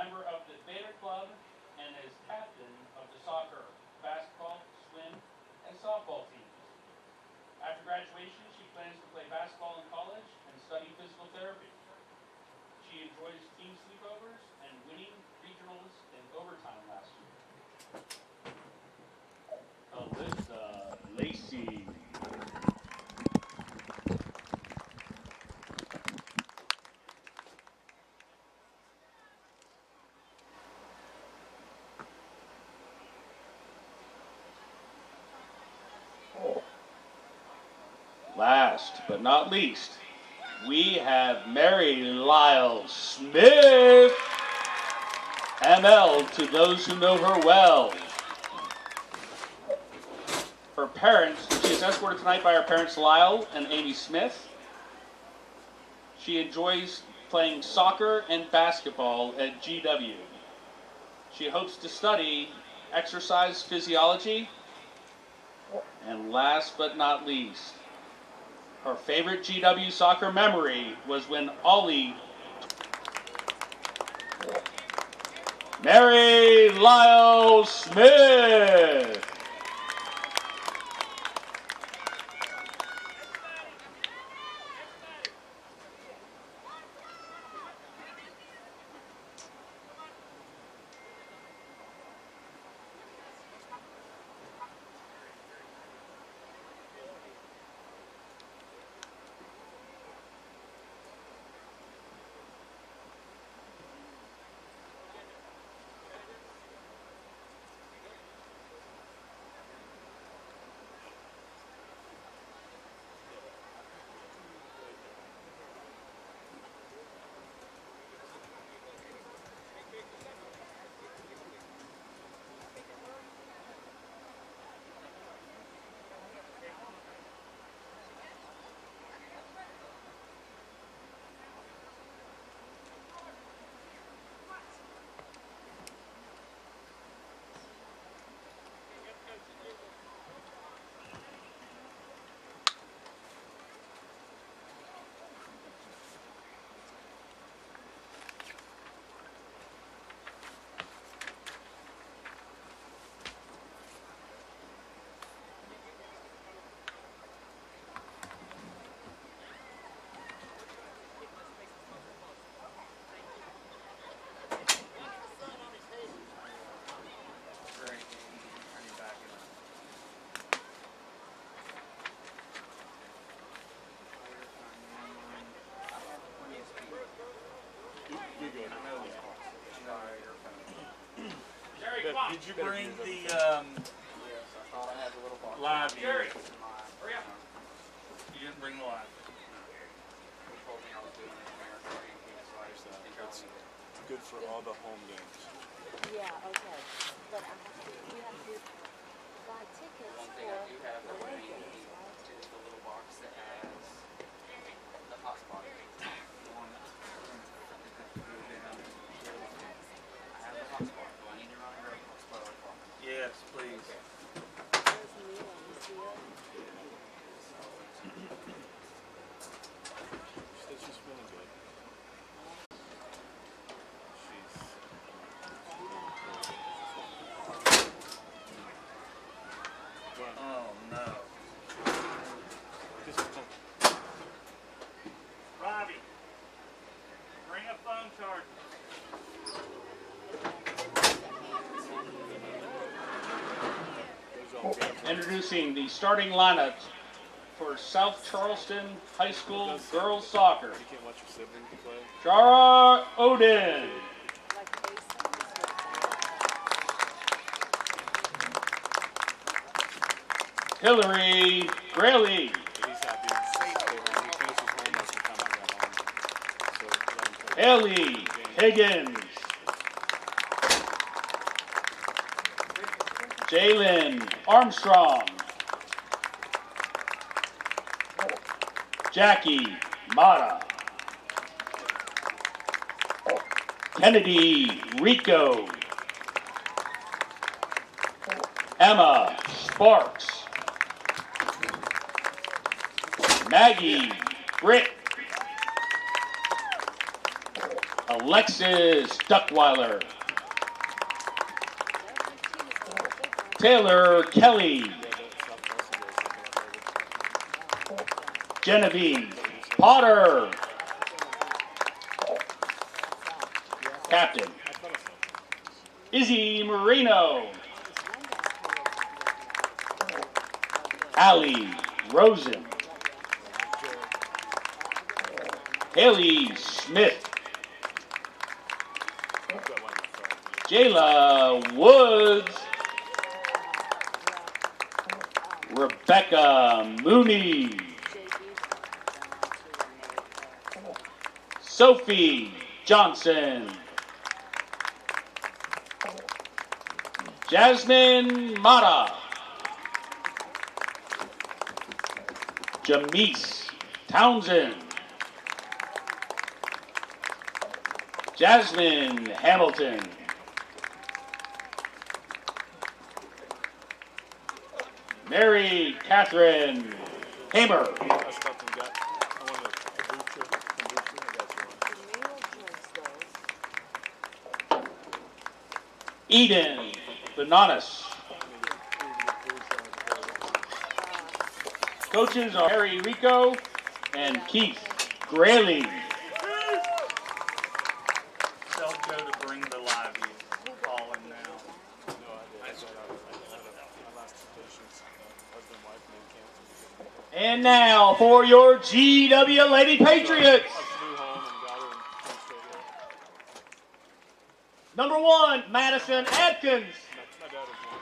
member of the theater club, and is captain of the soccer, basketball, swim, and softball teams. After graduation, she plans to play basketball in college and study physical therapy. She enjoys team sleepovers and winning regionals in overtime last year. Alyssa Lacey. Last but not least, we have Mary Lyle Smith, ML to those who know her well. Her parents, she is escorted tonight by her parents Lyle and Amy Smith. She enjoys playing soccer and basketball at GW. She hopes to study exercise physiology. And last but not least, her favorite GW soccer memory was when Ollie, Mary Lyle Smith. Did you bring the live view? Jerry, hurry up. You didn't bring the live. It's good for all the home games. Yeah, okay. But we have to buy tickets for the away games, right? The little box that has the hotspot. I have the hotspot. Do I need to run or hotspot? Yes, please. There's Neil, you see her? She said she's feeling good. Oh no. Robbie, bring a phone charger. Introducing the starting lineup for South Charleston High School girls soccer. You can't watch your siblings play. Jara Odin, Like Hillary Grayley, He's happy. He finishes homework the time I got on. So let him play. Haley Higgins, Jalen Armstrong, Jackie Mata, Kennedy Rico, Emma Sparks, Maggie Britt, Alexis Duckweiler. Taylor Kelly. Genevieve Potter. Captain. Izzy Marino. Allie Rosen. Haley Smith. Jayla Woods. Rebecca Mooney. Sophie Johnson. Jasmine Mata. Jamise Townsend. Jasmine Hamilton. Mary Catherine Hamer. I stopped and got, I wanted a kombucha. I got you one. Eden Bananas. Coaches are Harry Rico and Keith Grayley. Tell Joe to bring the live view. Call him now. No, I did. My last two patients, husband and wife, made cancer. And now for your GW Lady Patriots. I flew home and got her and came straight here. Number 1, Madison Atkins. My dad was one.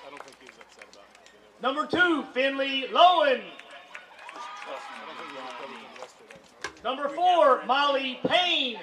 I don't think he was upset about it. Number 2, Finley Lowen. I don't think he was probably yesterday. Number 4, Molly Payne.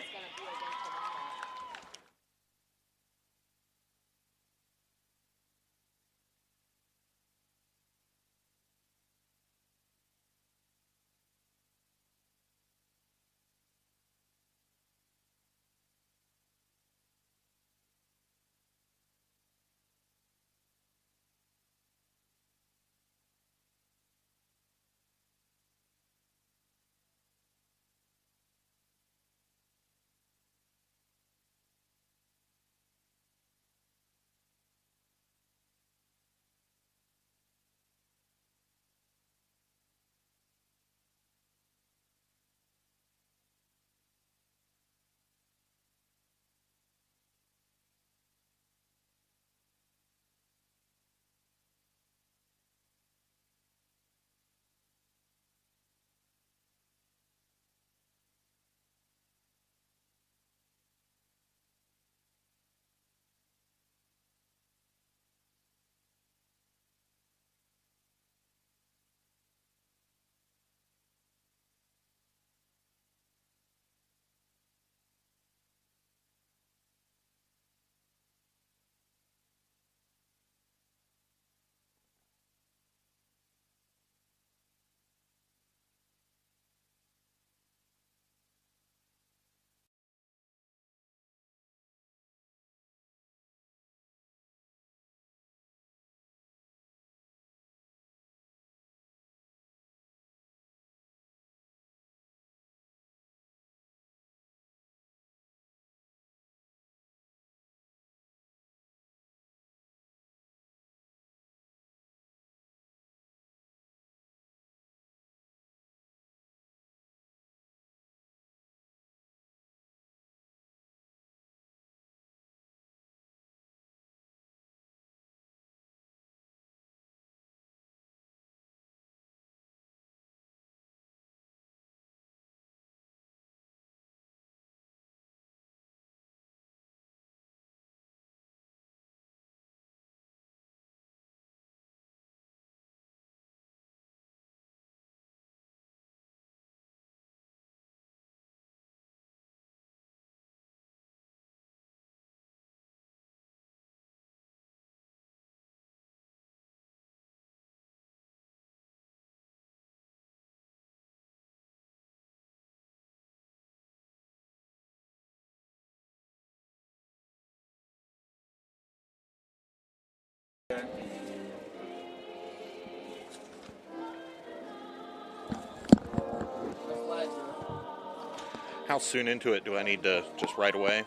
how soon into it do I need to just right away?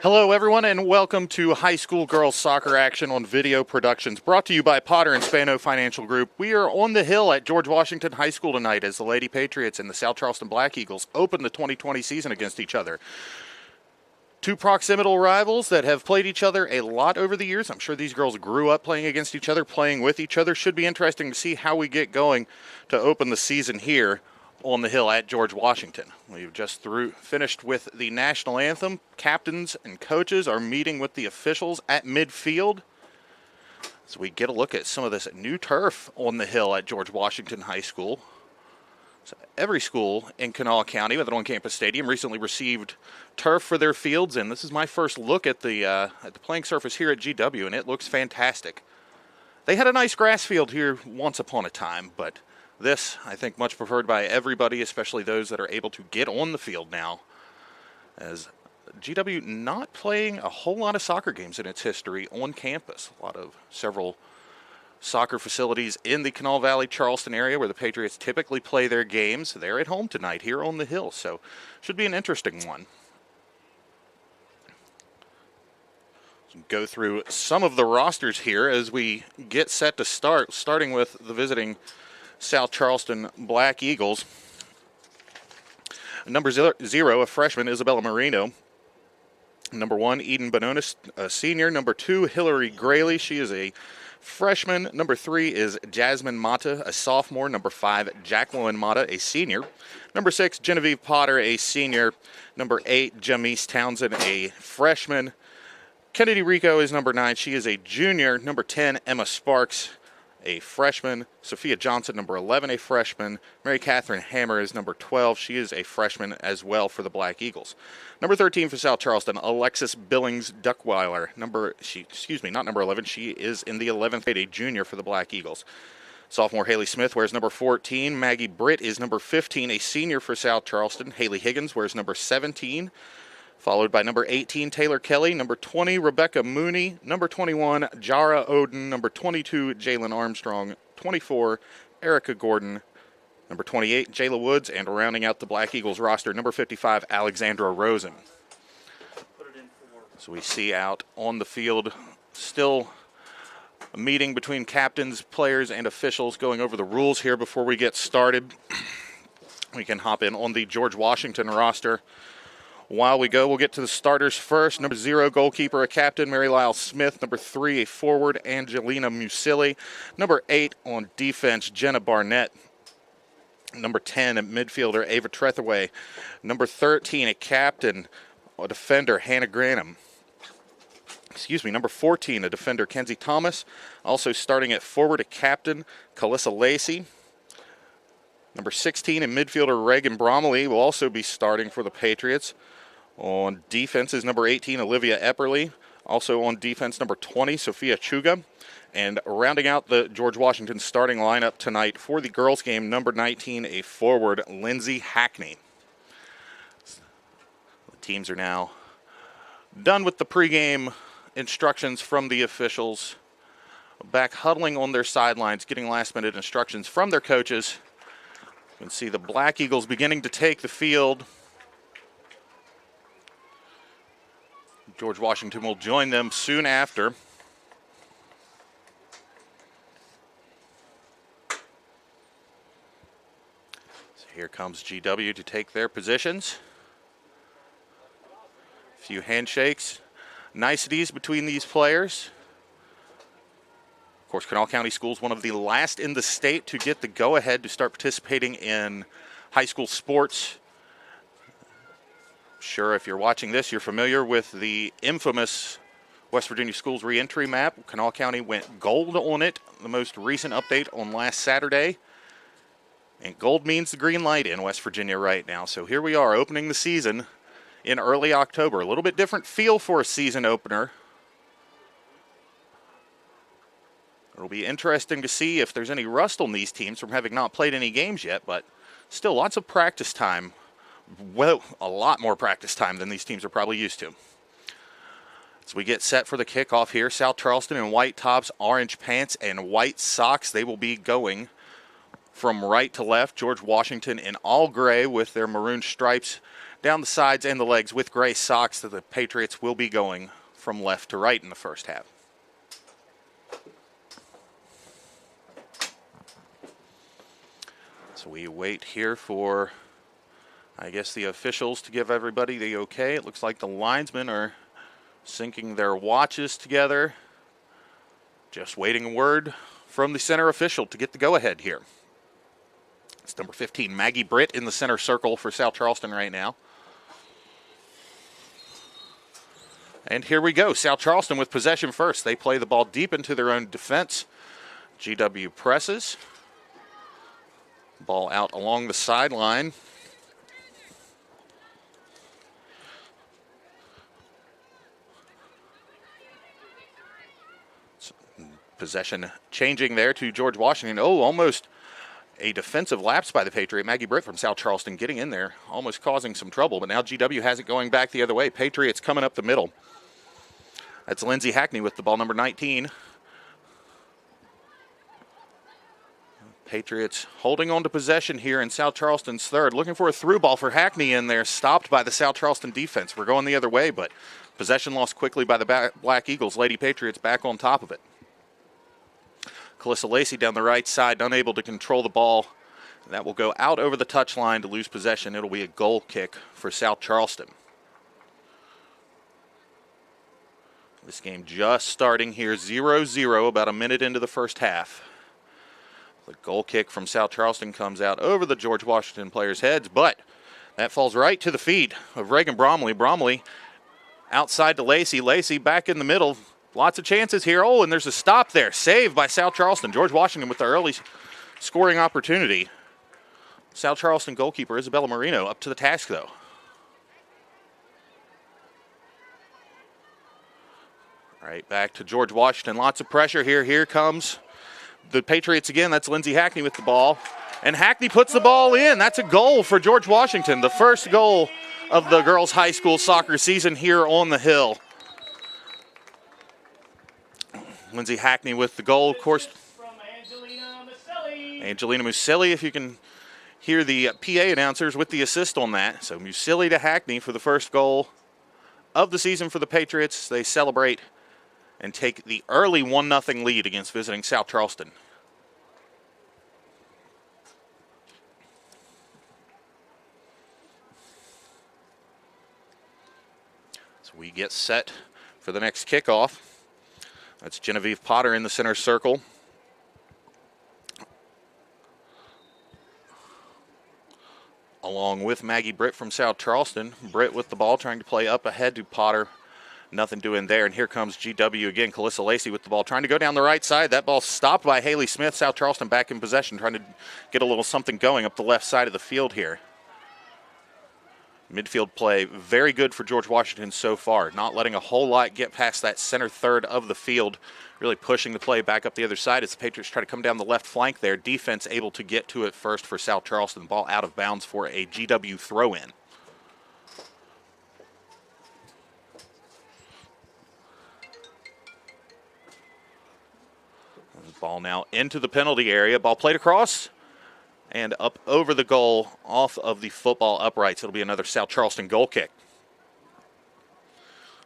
Hello, everyone, and welcome to High School Girls Soccer Action on Video Productions, brought to you by Potter and Spano Financial Group. We are on the hill at George Washington High School tonight as the Lady Patriots and the South Charleston Black Eagles open the 2020 season against each other. Two proximal rivals that have played each other a lot over the years. I'm sure these girls grew up playing against each other, playing with each other. Should be interesting to see how we get going to open the season here on the hill at George Washington. We've just finished with the national anthem. Captains and coaches are meeting with the officials at midfield. So we get a look at some of this new turf on the hill at George Washington High School. So every school in Kanawha County with an on-campus stadium recently received turf for their fields, and this is my first look at the playing surface here at GW, and it looks fantastic. They had a nice grass field here once upon a time, but this, I think, much preferred by everybody, especially those that are able to get on the field now, as GW not playing a whole lot of soccer games in its history on campus. Several soccer facilities in the Kanawha Valley, Charleston area where the Patriots typically play their games. They're at home tonight here on the hill, so should be an interesting one. Go through some of the rosters here as we get set to start, starting with the visiting South Charleston Black Eagles. Number 0, a freshman, Isabella Marino. Number 1, Eden Bononis, a senior. Number 2, Hillary Grayley. She is a freshman. Number 3 is Jasmine Mata, a sophomore. Number 5, Jacqueline Mata, a senior. Number 6, Genevieve Potter, a senior. Number 8, Jamise Townsend, a freshman. Kennedy Rico is number 9. She is a junior. Number 10, Emma Sparks, a freshman. Sophia Johnson, number 11, a freshman. Mary Catherine Hammer is number 12. She is a freshman as well for the Black Eagles. Number 13 for South Charleston, Alexis Billings Duckweiler. Not number 11. She is in the 11th grade, a junior for the Black Eagles. Sophomore Haley Smith wears number 14. Maggie Britt is number 15, a senior for South Charleston. Haley Higgins wears number 17. Followed by number 18, Taylor Kelly. Number 20, Rebecca Mooney. Number 21, Jara Oden. Number 22, Jalen Armstrong. 24, Erica Gordon. Number 28, Jayla Woods. And rounding out the Black Eagles roster, number 55, Alexandra Rosen. So we see out on the field still a meeting between captains, players, and officials going over the rules here before we get started. We can hop in on the George Washington roster. While we go, we'll get to the starters first. Number 0, goalkeeper, a captain, Mary Lyle Smith. Number 3, a forward, Angelina Musilli. Number 8, on defense, Jenna Barnett. Number 10, a midfielder, Ava Trethaway. Number 13, a captain, a defender, Hannah Granham. Number 14, a defender, Kenzie Thomas. Also starting at forward, a captain, Calissa Lacey. Number 16 in midfielder Reagan Bromley will also be starting for the Patriots. On defense is number 18, Olivia Epperly. Also on defense, number 20, Sophia Chuga. And rounding out the George Washington starting lineup tonight for the girls game, number 19, a forward, Lindsay Hackney. The teams are now done with the pregame instructions from the officials. Back huddling on their sidelines, getting last-minute instructions from their coaches. You can see the Black Eagles beginning to take the field. George Washington will join them soon after. So here comes GW to take their positions. A few handshakes, niceties between these players. Of course, Kanawha County Schools, one of the last in the state to get the go-ahead to start participating in high school sports. Sure, if you're watching this, you're familiar with the infamous West Virginia Schools reentry map. Kanawha County went gold on it, the most recent update on last Saturday. And gold means the green light in West Virginia right now. So here we are, opening the season in early October. A little bit different feel for a season opener. It'll be interesting to see if there's any rust on these teams from having not played any games yet, but still lots of practice time. Well, a lot more practice time than these teams are probably used to. As we get set for the kickoff here, South Charleston in white tops, orange pants, and white socks. They will be going from right to left. George Washington in all gray with their maroon stripes down the sides and the legs with gray socks. That the Patriots will be going from left to right in the first half. So we wait here for, I guess, the officials to give everybody the okay. It looks like the linesmen are syncing their watches together. Just waiting a word from the center official to get the go-ahead here. It's number 15, Maggie Britt, in the center circle for South Charleston right now. And here we go. South Charleston with possession first. They play the ball deep into their own defense. GW presses. Ball out along the sideline. Possession changing there to George Washington. Oh, almost a defensive lapse by the Patriot. Maggie Britt from South Charleston getting in there, almost causing some trouble. But now GW has it going back the other way. Patriots coming up the middle. That's Lindsay Hackney with the ball, number 19. Patriots holding on to possession here in South Charleston's third. Looking for a through ball for Hackney in there. Stopped by the South Charleston defense. We're going the other way, but possession lost quickly by the Black Eagles. Lady Patriots back on top of it. Calissa Lacey down the right side, unable to control the ball. That will go out over the touchline to lose possession. It'll be a goal kick for South Charleston. This game just starting here, 0-0, about a minute into the first half. The goal kick from South Charleston comes out over the George Washington players' heads, but that falls right to the feet of Reagan Bromley. Bromley outside to Lacey. Lacey back in the middle. Lots of chances here. Oh, and there's a stop there. Saved by South Charleston. George Washington with the early scoring opportunity. South Charleston goalkeeper Isabella Marino up to the task, though. All right, back to George Washington. Lots of pressure here. Here comes the Patriots again. That's Lindsay Hackney with the ball. And Hackney puts the ball in. That's a goal for George Washington. The first goal of the girls' high school soccer season here on the Hill. Lindsay Hackney with the goal, of course. Angelina Musilli, if you can hear the PA announcers with the assist on that. So Musilli to Hackney for the first goal of the season for the Patriots. They celebrate and take the early 1-0 lead against visiting South Charleston. So we get set for the next kickoff. That's Genevieve Potter in the center circle. Along with Maggie Britt from South Charleston. Britt with the ball, trying to play up ahead to Potter. Nothing doing there, and here comes GW again. Calissa Lacey with the ball, trying to go down the right side. That ball stopped by Haley Smith. South Charleston back in possession, trying to get a little something going up the left side of the field here. Midfield play very good for George Washington so far, not letting a whole lot get past that center third of the field, really pushing the play back up the other side as the Patriots try to come down the left flank there. Defense able to get to it first for South Charleston. Ball out of bounds for a GW throw-in. Ball now into the penalty area. Ball played across and up over the goal off of the football uprights. It'll be another South Charleston goal kick.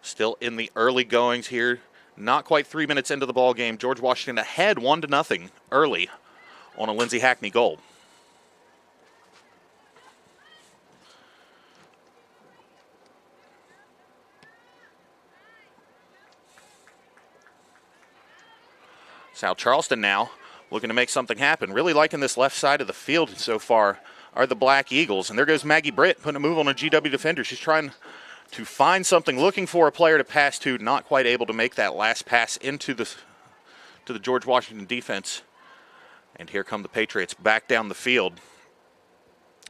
Still in the early goings here. Not quite 3 minutes into the ball game. George Washington ahead 1-0 early on a Lindsey Hackney goal. South Charleston now looking to make something happen. Really liking this left side of the field so far are the Black Eagles. And there goes Maggie Britt putting a move on a GW defender. She's trying to find something, looking for a player to pass to, not quite able to make that last pass into the George Washington defense. And here come the Patriots back down the field.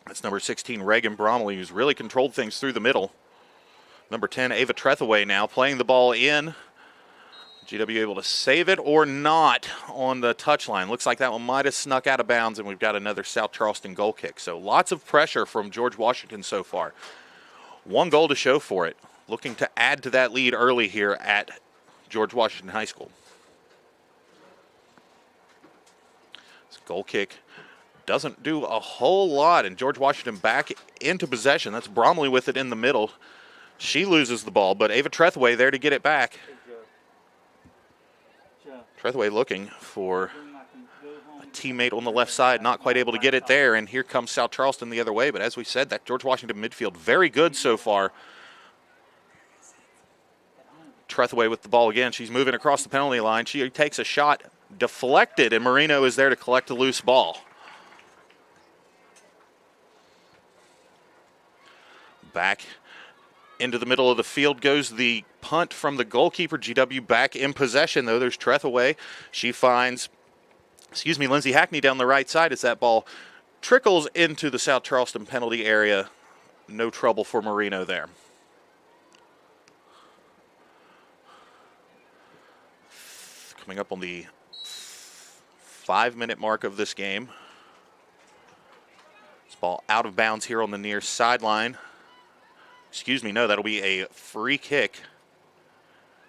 That's number 16, Reagan Bromley, who's really controlled things through the middle. Number 10, Ava Trethaway now playing the ball in. GW able to save it or not on the touchline. Looks like that one might have snuck out of bounds, and we've got another South Charleston goal kick. So lots of pressure from George Washington so far. 1 goal to show for it. Looking to add to that lead early here at George Washington High School. This goal kick doesn't do a whole lot, and George Washington back into possession. That's Bromley with it in the middle. She loses the ball, but Ava Trethaway there to get it back. Trethaway looking for a teammate on the left side, not quite able to get it there, and here comes South Charleston the other way. But as we said, that George Washington midfield very good so far. Trethaway with the ball again. She's moving across the penalty line. She takes a shot, deflected, and Marino is there to collect a loose ball. Back into the middle of the field goes the punt from the goalkeeper. GW back in possession, though. There's Trethaway. She finds, Lindsey Hackney down the right side as that ball trickles into the South Charleston penalty area. No trouble for Marino there. Coming up on the 5-minute mark of this game. This ball out of bounds here on the near sideline. No, that'll be a free kick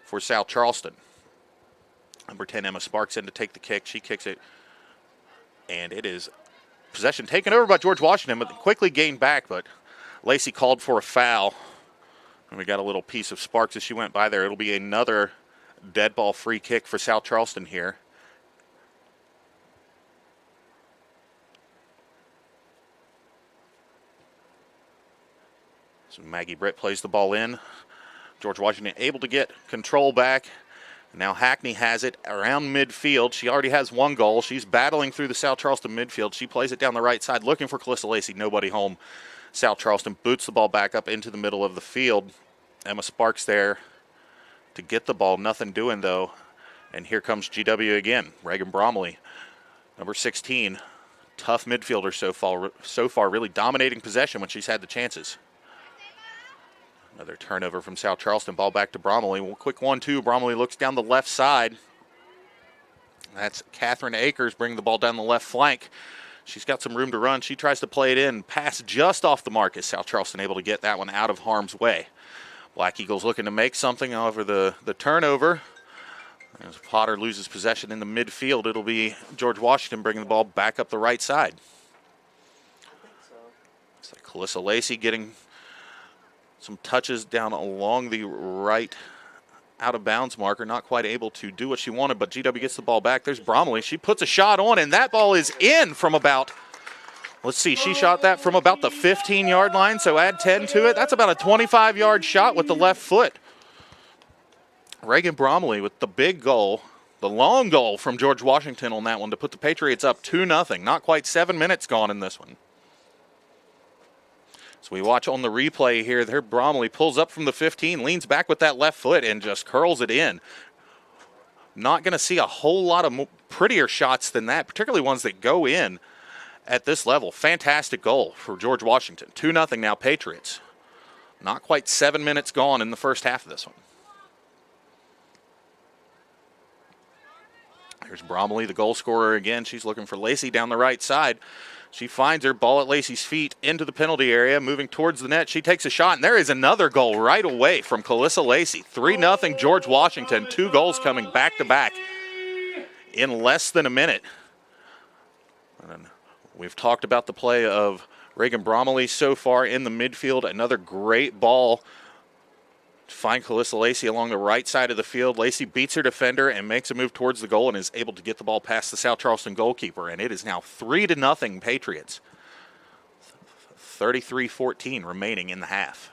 for South Charleston. Number 10, Emma Sparks, in to take the kick. She kicks it, and it is possession taken over by George Washington, but quickly gained back, but Lacey called for a foul. And we got a little piece of Sparks as she went by there. It'll be another dead ball free kick for South Charleston here. So Maggie Britt plays the ball in. George Washington able to get control back. Now Hackney has it around midfield. She already has 1 goal. She's battling through the South Charleston midfield. She plays it down the right side, looking for Calissa Lacey. Nobody home. South Charleston boots the ball back up into the middle of the field. Emma Sparks there to get the ball. Nothing doing, though. And here comes GW again. Reagan Bromley, number 16. Tough midfielder so far, really dominating possession when she's had the chances. Another turnover from South Charleston. Ball back to Bromley. Quick 1-2. Bromley looks down the left side. That's Catherine Akers bringing the ball down the left flank. She's got some room to run. She tries to play it in. Pass just off the mark. Is South Charleston able to get that one out of harm's way? Black Eagles looking to make something over the turnover. As Potter loses possession in the midfield, it'll be George Washington bringing the ball back up the right side. It's like Calissa Lacey getting some touches down along the right out of bounds marker. Not quite able to do what she wanted, but GW gets the ball back. There's Bromley. She puts a shot on, and that ball is in from about, she shot that from about the 15-yard line, so add 10 to it. That's about a 25-yard shot with the left foot. Reagan Bromley with the big goal, the long goal from George Washington on that one to put the Patriots up 2-0. Not quite 7 minutes gone in this one. So we watch on the replay here, there Bromley pulls up from the 15, leans back with that left foot and just curls it in. Not going to see a whole lot of prettier shots than that, particularly ones that go in at this level. Fantastic goal for George Washington. 2-0 now Patriots. Not quite 7 minutes gone in the first half of this one. Here's Bromley, the goal scorer again. She's looking for Lacey down the right side. She finds her ball at Lacey's feet into the penalty area, moving towards the net. She takes a shot, and there is another goal right away from Calissa Lacey. 3-0 George Washington. 2 goals coming back-to-back in less than a minute. And we've talked about the play of Reagan Bromley so far in the midfield. Another great ball to find Calissa Lacey along the right side of the field. Lacey beats her defender and makes a move towards the goal and is able to get the ball past the South Charleston goalkeeper. And it is now 3-0 Patriots. 33-14 remaining in the half.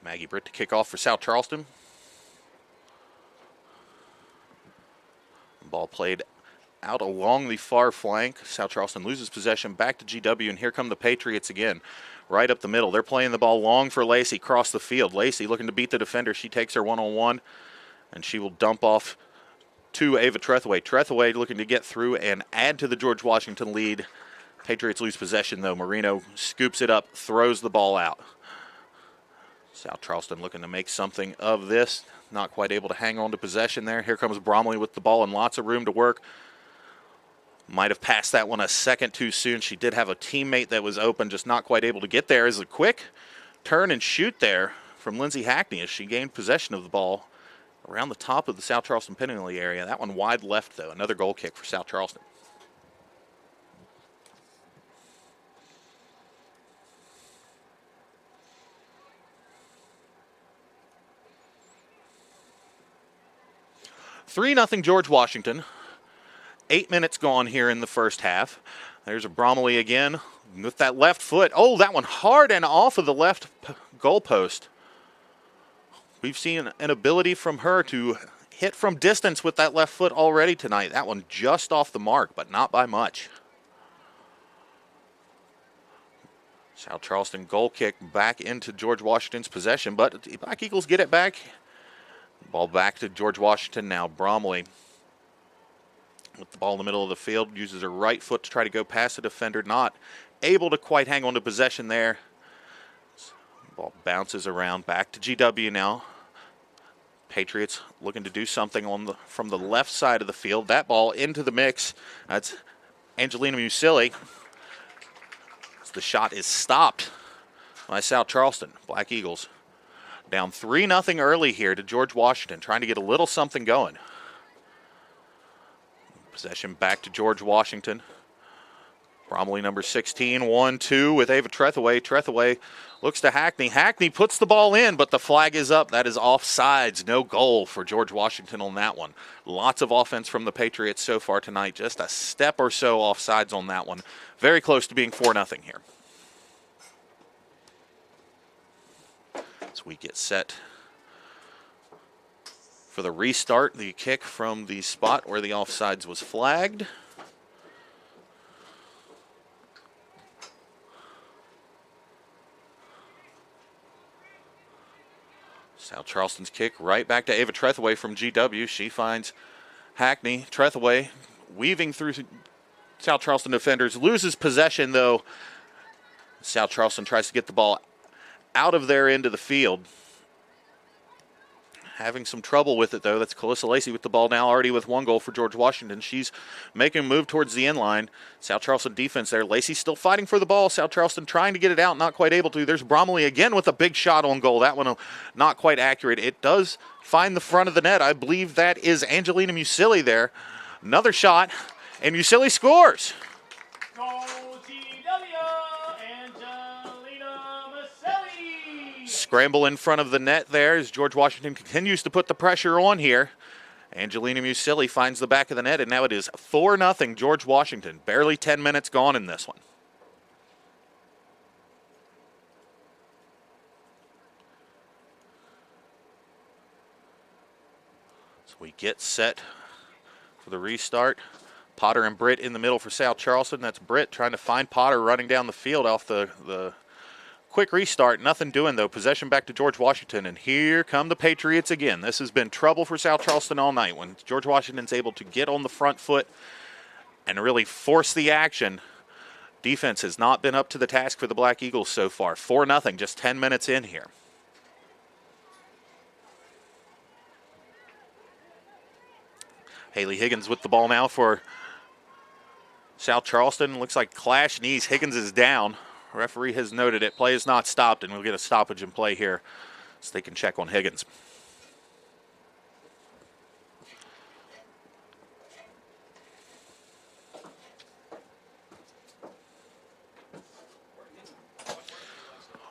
Maggie Britt to kick off for South Charleston. Ball played out along the far flank. South Charleston loses possession back to GW, and here come the Patriots again. Right up the middle. They're playing the ball long for Lacey across the field. Lacey looking to beat the defender. She takes her one-on-one, and she will dump off to Ava Trethaway. Trethaway looking to get through and add to the George Washington lead. Patriots lose possession, though. Marino scoops it up, throws the ball out. South Charleston looking to make something of this. Not quite able to hang on to possession there. Here comes Bromley with the ball and lots of room to work. Might have passed that one a second too soon. She did have a teammate that was open, just not quite able to get there. As a quick turn and shoot there from Lindsay Hackney as she gained possession of the ball around the top of the South Charleston penalty area. That one wide left, though. Another goal kick for South Charleston. Three 0 George Washington. 8 minutes gone here in the first half. There's a Bromley again with that left foot. Oh, that one hard and off of the left goal post. We've seen an ability from her to hit from distance with that left foot already tonight. That one just off the mark, but not by much. South Charleston goal kick back into George Washington's possession, but the Black Eagles get it back. Ball back to George Washington now. Bromley with the ball in the middle of the field, uses her right foot to try to go past the defender, not able to quite hang on to possession there. Ball bounces around back to GW now. Patriots looking to do something from the left side of the field. That ball into the mix. That's Angelina Musilli. The shot is stopped by South Charleston. Black Eagles down 3-0 early here to George Washington, trying to get a little something going. Possession back to George Washington. Bromley number 16, 1-2 with Ava Trethaway. Trethaway looks to Hackney. Hackney puts the ball in, but the flag is up. That is offsides. No goal for George Washington on that one. Lots of offense from the Patriots so far tonight. Just a step or so offsides on that one. Very close to being 4-0 here. As we get set for the restart, the kick from the spot where the offsides was flagged. South Charleston's kick right back to Ava Trethaway from GW. She finds Hackney. Trethaway weaving through South Charleston defenders. Loses possession, though. South Charleston tries to get the ball out of their end of the field. Having some trouble with it, though. That's Calissa Lacey with the ball now, already with one goal for George Washington. She's making a move towards the end line. South Charleston defense there. Lacey still fighting for the ball. South Charleston trying to get it out, not quite able to. There's Bromley again with a big shot on goal. That one not quite accurate. It does find the front of the net. I believe that is Angelina Musilli there. Another shot, and Musilli scores. Scramble in front of the net there as George Washington continues to put the pressure on here. Angelina Musilli finds the back of the net, and now it is 4-0 George Washington. Barely 10 minutes gone in this one. So we get set for the restart. Potter and Britt in the middle for South Charleston. That's Britt trying to find Potter running down the field off the quick restart. Nothing doing, though. Possession back to George Washington, and here come the Patriots again. This has been trouble for South Charleston all night. When George Washington's able to get on the front foot and really force the action, defense has not been up to the task for the Black Eagles so far. 4-0, just 10 minutes in here. Haley Higgins with the ball now for South Charleston. Looks like clash knees. Higgins is down. Referee has noted it. Play is not stopped, and we'll get a stoppage in play here so they can check on Higgins.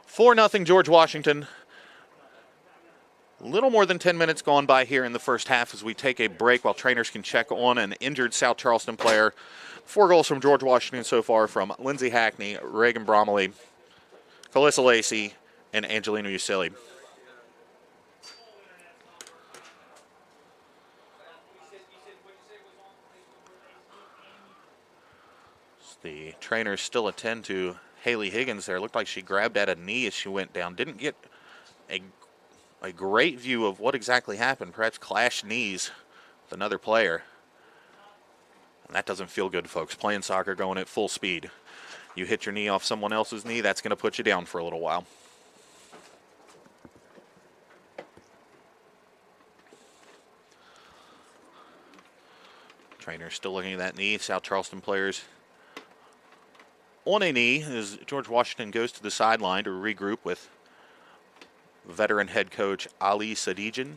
4-0 George Washington. A little more than 10 minutes gone by here in the first half as we take a break while trainers can check on an injured South Charleston player. 4 goals from George Washington so far from Lindsay Hackney, Reagan Bromley, Calissa Lacey, and Angelina Usilli. The trainers still attend to Haley Higgins there. Looked like she grabbed at a knee as she went down. Didn't get a great view of what exactly happened. Perhaps clashed knees with another player. And that doesn't feel good, folks. Playing soccer, going at full speed. You hit your knee off someone else's knee, that's going to put you down for a little while. Trainer still looking at that knee. South Charleston players on a knee as George Washington goes to the sideline to regroup with veteran head coach Ali Sadijan.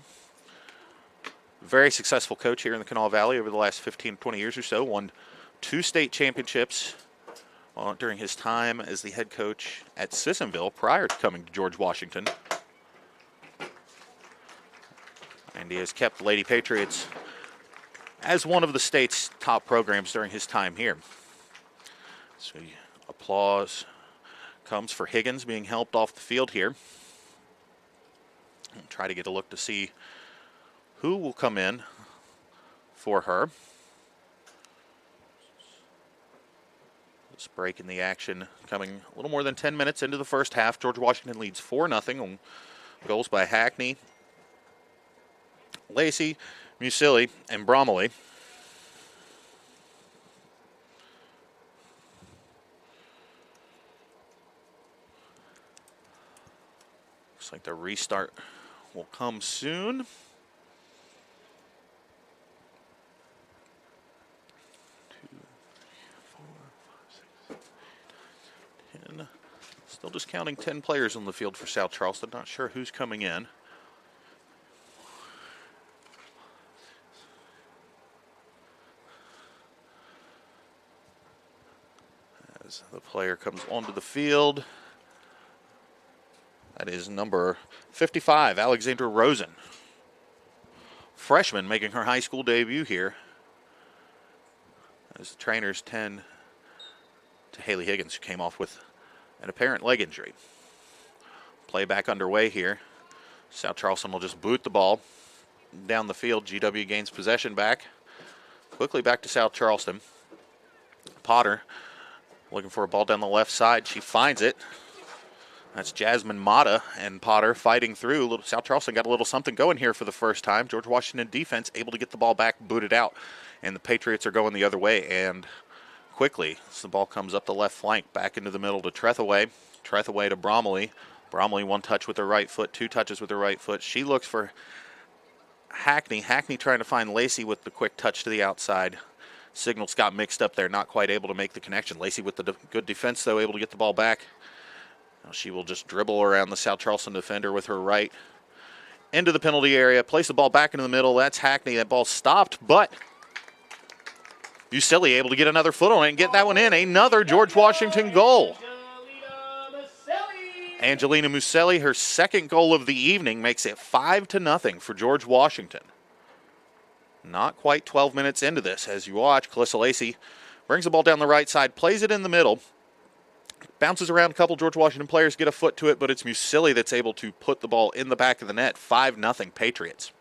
Very successful coach here in the Kanawha Valley over the last 15, 20 years or so. Won 2 state championships during his time as the head coach at Sissonville prior to coming to George Washington. And he has kept the Lady Patriots as one of the state's top programs during his time here. So applause comes for Higgins being helped off the field here. I'll try to get a look to see who will come in for her. This break in the action coming a little more than 10 minutes into the first half. George Washington leads 4-0 on goals by Hackney, Lacey, Musilli, and Bromley. Looks like the restart will come soon. 10. Still just counting 10 players on the field for South Charleston. Not sure who's coming in. As the player comes onto the field, that is number 55, Alexandra Rosen. Freshman making her high school debut here. As the trainers tend to Haley Higgins, who came off with an apparent leg injury. Play back underway here. South Charleston will just boot the ball down the field. GW gains possession back. Quickly back to South Charleston. Potter looking for a ball down the left side. She finds it. That's Jasmine Mata and Potter fighting through. South Charleston got a little something going here for the first time. George Washington defense able to get the ball back, booted out. And the Patriots are going the other way. And quickly, as the ball comes up the left flank, back into the middle to Trethaway. Trethaway to Bromley. Bromley 1 touch with her right foot, 2 touches with her right foot. She looks for Hackney. Hackney trying to find Lacey with the quick touch to the outside. Signals got mixed up there, not quite able to make the connection. Lacey with the good defense, though, able to get the ball back. Now she will just dribble around the South Charleston defender with her right into the penalty area, place the ball back into the middle. That's Hackney. That ball stopped, but Usilli able to get another foot on it and get that one in. Another George Washington goal. Angelina Muselli, her second goal of the evening, makes it 5-0 for George Washington. Not quite 12 minutes into this. As you watch, Calissa Lacey brings the ball down the right side, plays it in the middle, bounces around a couple George Washington players, get a foot to it, but it's Musilli that's able to put the ball in the back of the net. 5-0 Patriots.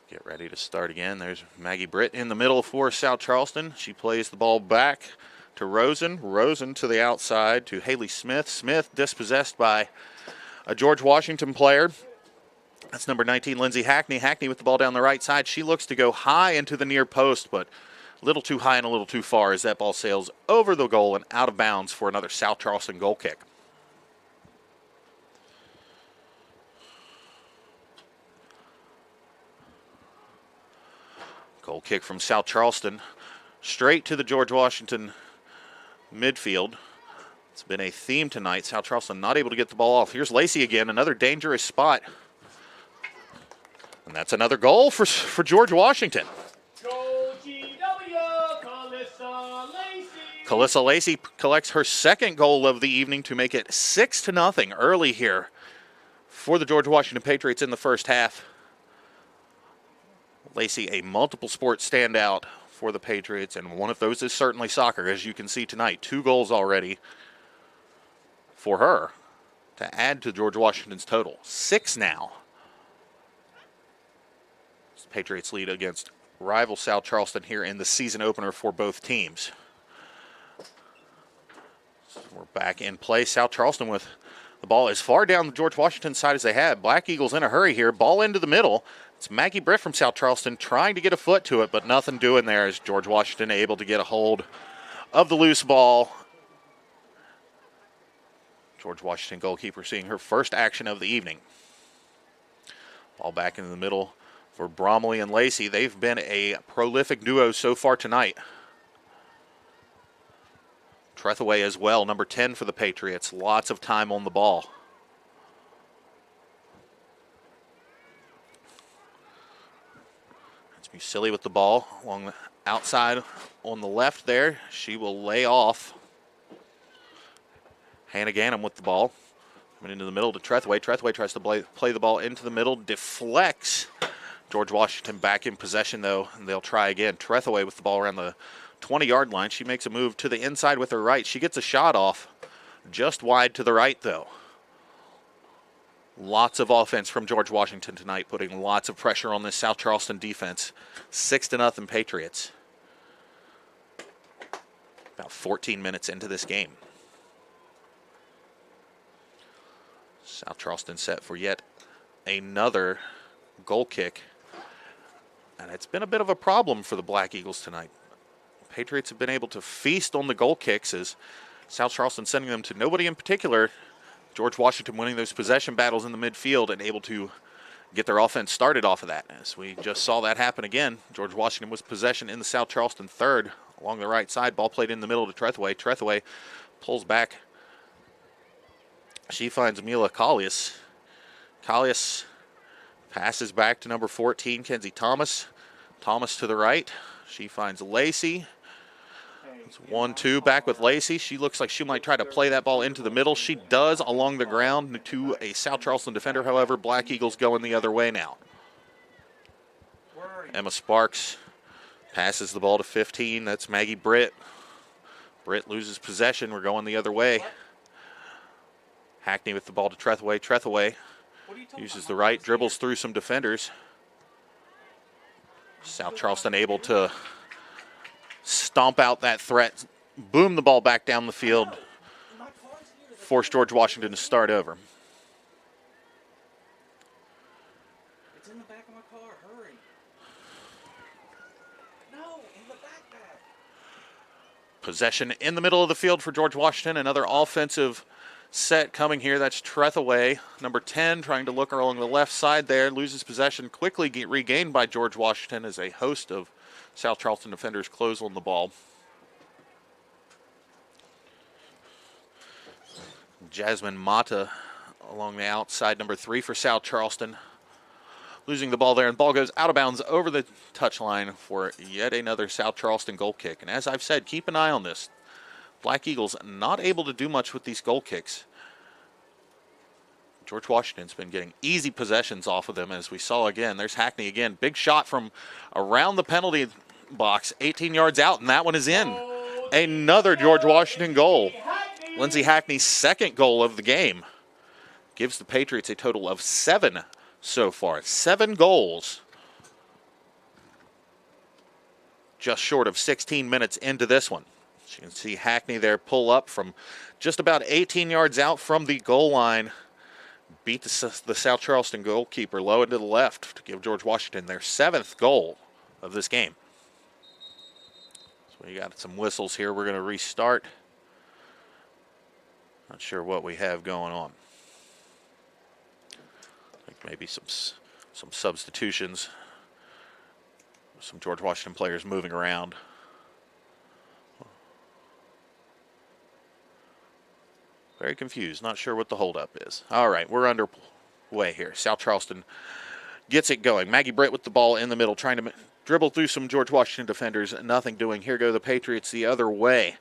Get ready to start again. There's Maggie Britt in the middle for South Charleston. She plays the ball back to Rosen. Rosen to the outside to Haley Smith. Smith dispossessed by a George Washington player. That's number 19, Lindsay Hackney. Hackney with the ball down the right side. She looks to go high into the near post, but a little too high and a little too far as that ball sails over the goal and out of bounds for another South Charleston goal kick. Goal kick from South Charleston straight to the George Washington midfield. It's been a theme tonight. South Charleston not able to get the ball off. Here's Lacey again, another dangerous spot. And that's another goal for George Washington. Go GW, Calissa Lacey. Calissa Lacey collects her second goal of the evening to make it 6-0 early here for the George Washington Patriots in the first half. Lacey, a multiple sports standout for the Patriots, and one of those is certainly soccer, as you can see tonight. 2 goals already for her to add to George Washington's total. 6 now. Patriots lead against rival South Charleston here in the season opener for both teams. So we're back in play. South Charleston with the ball as far down the George Washington side as they have. Black Eagles in a hurry here. Ball into the middle. It's Maggie Britt from South Charleston trying to get a foot to it, but nothing doing there as George Washington able to get a hold of the loose ball. George Washington goalkeeper seeing her first action of the evening. Ball back into the middle for Bromley and Lacey. They've been a prolific duo so far tonight. Trethaway as well, number 10 for the Patriots. Lots of time on the ball. It's Musili with the ball along the outside on the left there. She will lay off. Hannah Gannam with the ball. Coming into the middle to Trethaway. Trethaway tries to play the ball into the middle, deflects. George Washington back in possession, though, and they'll try again. Trethaway with the ball around the 20-yard line. She makes a move to the inside with her right. She gets a shot off just wide to the right, though. Lots of offense from George Washington tonight, putting lots of pressure on this South Charleston defense. 6-0 Patriots. About 14 minutes into this game. South Charleston set for yet another goal kick. And it's been a bit of a problem for the Black Eagles tonight. Patriots have been able to feast on the goal kicks as South Charleston sending them to nobody in particular. George Washington winning those possession battles in the midfield and able to get their offense started off of that. As we just saw that happen again, George Washington was possession in the South Charleston third along the right side. Ball played in the middle to Trethaway. Trethaway pulls back. She finds Mila Collius. Collius passes back to number 14, Kenzie Thomas. Thomas to the right. She finds Lacey. It's 1-2 back with Lacey. She looks like she might try to play that ball into the middle. She does along the ground to a South Charleston defender. However, Black Eagles going the other way now. Emma Sparks passes the ball to 15. That's Maggie Britt. Britt loses possession. We're going the other way. Hackney with the ball to Trethaway. Trethaway uses the right, dribbles through some defenders. South Charleston able to stomp out that threat, boom the ball back down the field, force George Washington to start over. It's in the back of my car. Hurry. No, in the backpack. Possession in the middle of the field for George Washington. Another offensive set coming here. That's Trethaway, number 10, trying to look along the left side there. Loses possession, quickly regained by George Washington as a host of South Charleston defenders close on the ball. Jasmine Mata along the outside, number 3 for South Charleston. Losing the ball there, and the ball goes out of bounds over the touchline for yet another South Charleston goal kick. And as I've said, keep an eye on this. Black Eagles not able to do much with these goal kicks. George Washington's been getting easy possessions off of them, as we saw again. There's Hackney again. Big shot from around the penalty box, 18 yards out, and that one is in. Another George Washington goal. Lindsay Hackney's second goal of the game gives the Patriots a total of 7 so far. 7 goals just short of 16 minutes into this one. As you can see Hackney there pull up from just about 18 yards out from the goal line. Beat the South Charleston goalkeeper low into the left to give George Washington their 7th goal of this game. So we got some whistles here. We're going to restart. Not sure what we have going on. I think maybe some substitutions. Some George Washington players moving around. Very confused, not sure what the holdup is. All right, we're underway here. South Charleston gets it going. Maggie Britt with the ball in the middle, trying to dribble through some George Washington defenders. Nothing doing. Here go the Patriots the other way.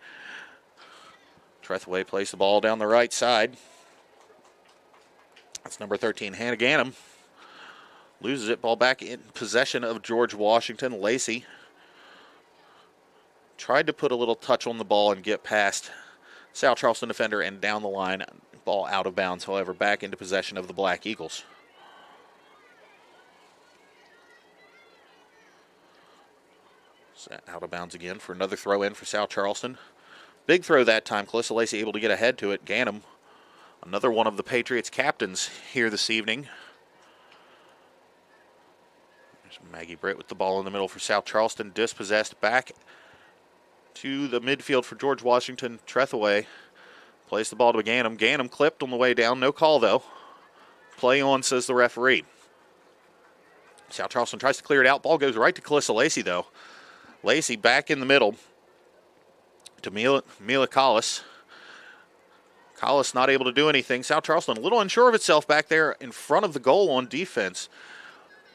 Tretheway plays the ball down the right side. That's number 13, Hannah Gannum. Loses it, ball back in possession of George Washington. Lacey tried to put a little touch on the ball and get past South Charleston defender and down the line. Ball out of bounds, however, back into possession of the Black Eagles. Set out of bounds again for another throw in for South Charleston. Big throw that time. Calissa Lacey able to get ahead to it. Gannum, another one of the Patriots captains here this evening. There's Maggie Britt with the ball in the middle for South Charleston. Dispossessed back to the midfield for George Washington. Tretheway plays the ball to Gannum. Gannum clipped on the way down. No call, though. Play on, says the referee. South Charleston tries to clear it out. Ball goes right to Calissa Lacey, though. Lacey back in the middle to Mila Collis. Collis not able to do anything. South Charleston a little unsure of itself back there in front of the goal on defense.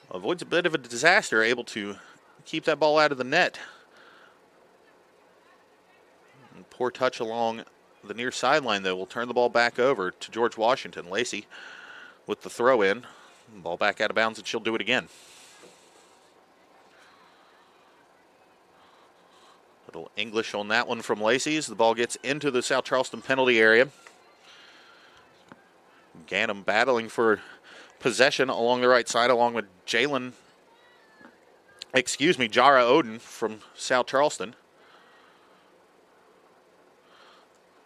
Avoids a bit of a disaster, able to keep that ball out of the net. And poor touch along the near sideline, though, will turn the ball back over to George Washington. Lacey with the throw in. Ball back out of bounds, and she'll do it again. Little English on that one from Lacey as the ball gets into the South Charleston penalty area. Gannum battling for possession along the right side along with Jara Oden from South Charleston.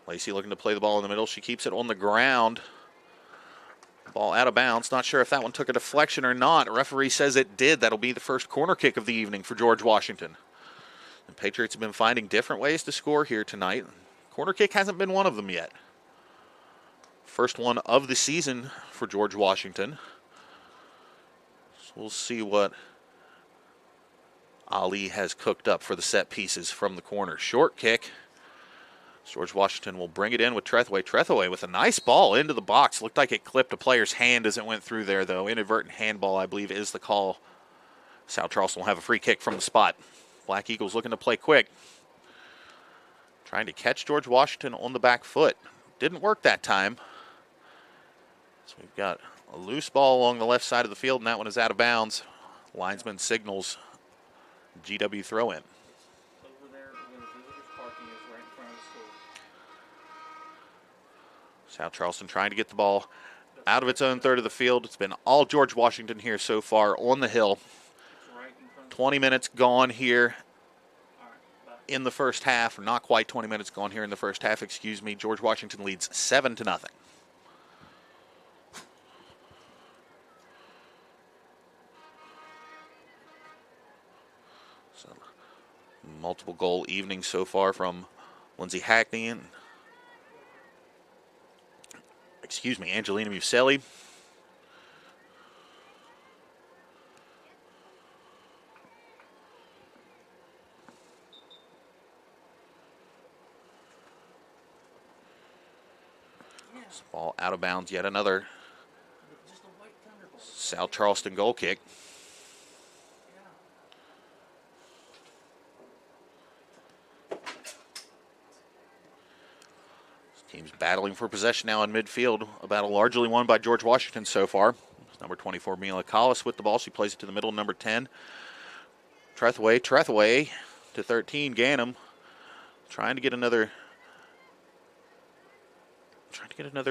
Lacey looking to play the ball in the middle. She keeps it on the ground. Ball out of bounds. Not sure if that one took a deflection or not. Referee says it did. That'll be the first corner kick of the evening for George Washington. The Patriots have been finding different ways to score here tonight. Corner kick hasn't been one of them yet. First one of the season for George Washington. So we'll see what Ali has cooked up for the set pieces from the corner. Short kick. George Washington will bring it in with Tretheway. Tretheway with a nice ball into the box. Looked like it clipped a player's hand as it went through there, though. Inadvertent handball, I believe, is the call. South Charleston will have a free kick from the spot. Black Eagles looking to play quick. Trying to catch George Washington on the back foot. Didn't work that time. So we've got a loose ball along the left side of the field, and that one is out of bounds. Linesman signals GW throw in. Over there, where the visitors' parking is, right in front of the school. South Charleston trying to get the ball out of its own third of the field. It's been all George Washington here so far on the hill. It's right in front of 20 minutes gone here All right, bye. in the first half. Or not quite 20 minutes gone here in the first half, excuse me. George Washington leads 7-0. So, multiple goal evening so far from Lindsay Hackney and Angelina Muselli. This ball out of bounds, yet another South Charleston goal kick. Teams battling for possession now in midfield. A battle largely won by George Washington so far. Number 24, Mila Collis with the ball. She plays it to the middle. Number 10, Tretheway to 13, Gannum. Trying to get another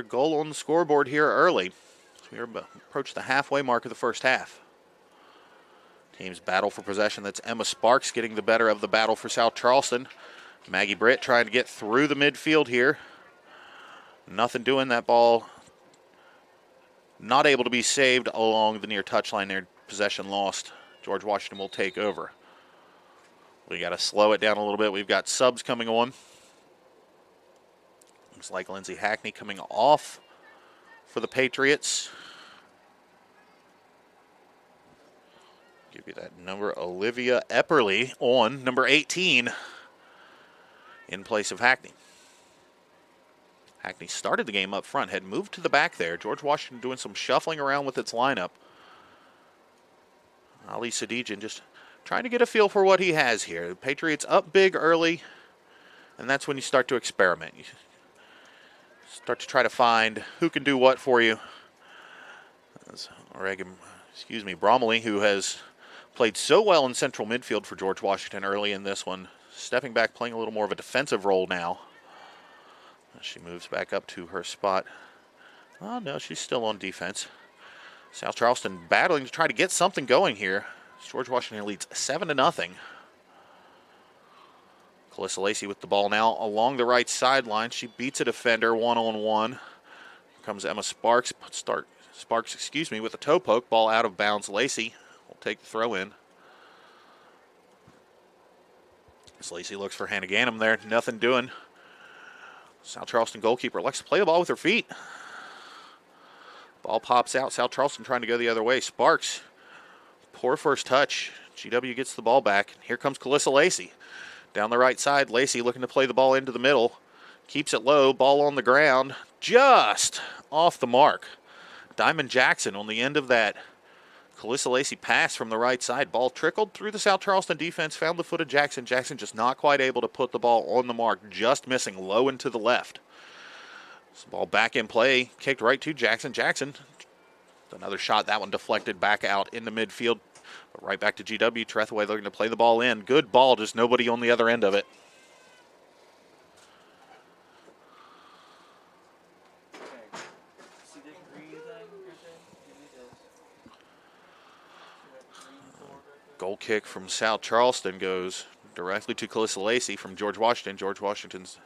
goal on the scoreboard here early. So we are approach the halfway mark of the first half. Team's battle for possession. That's Emma Sparks getting the better of the battle for South Charleston. Maggie Britt trying to get through the midfield here. Nothing doing. That ball not able to be saved along the near touchline there. Possession lost. George Washington will take over. We got to slow it down a little bit. We've got subs coming on. Looks like Lindsay Hackney coming off for the Patriots. Give you that number, Olivia Epperly on number 18 in place of Hackney. Hackney started the game up front, had moved to the back there. George Washington doing some shuffling around with its lineup. Ali Sadijan just trying to get a feel for what he has here. The Patriots up big early, and that's when you start to experiment. You start to try to find who can do what for you. Bromley, who has played so well in central midfield for George Washington early in this one, stepping back, playing a little more of a defensive role now. She moves back up to her spot. Oh, no, she's still on defense. South Charleston battling to try to get something going here. George Washington leads 7-0. Calissa Lacey with the ball now along the right sideline. She beats a defender one-on-one. Here comes Emma Sparks. Sparks, with a toe poke. Ball out of bounds. Lacey will take the throw in. As Lacey looks for Hannah Ganem there. Nothing doing. South Charleston goalkeeper likes to play the ball with her feet. Ball pops out. South Charleston trying to go the other way. Sparks, poor first touch. GW gets the ball back. Here comes Calissa Lacey. Down the right side, Lacey looking to play the ball into the middle. Keeps it low. Ball on the ground. Just off the mark. Diamond Jackson on the end of that Calissa Lacey pass from the right side. Ball trickled through the South Charleston defense, found the foot of Jackson. Jackson just not quite able to put the ball on the mark, just missing low and to the left. This ball back in play, kicked right to Jackson. Jackson, another shot, that one deflected back out into midfield. But right back to GW. Trethaway looking to play the ball in. Good ball, just nobody on the other end of it. Goal kick from South Charleston goes directly to Calissa Lacey from George Washington. George Washington's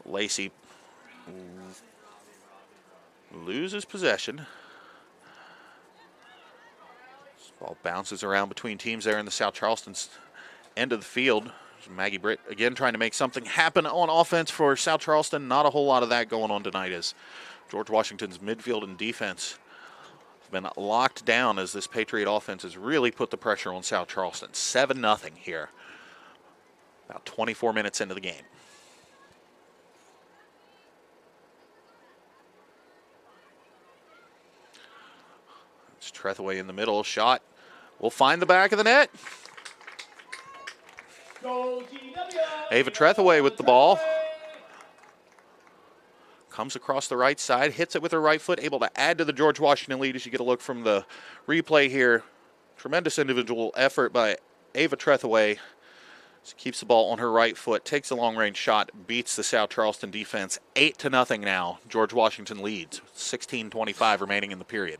Lacey loses possession. This ball bounces around between teams there in the South Charleston's end of the field. Maggie Britt again trying to make something happen on offense for South Charleston. Not a whole lot of that going on tonight as George Washington's midfield and defense been locked down as this Patriot offense has really put the pressure on South Charleston. 7-0 here. About 24 minutes into the game. It's Trethaway in the middle. Shot will find the back of the net. Ava Trethaway with the ball. Comes across the right side, hits it with her right foot, able to add to the George Washington lead as you get a look from the replay here. Tremendous individual effort by Ava Trethaway. She keeps the ball on her right foot, takes a long-range shot, beats the South Charleston defense. 8-0 now. George Washington leads. 16:25 remaining in the period.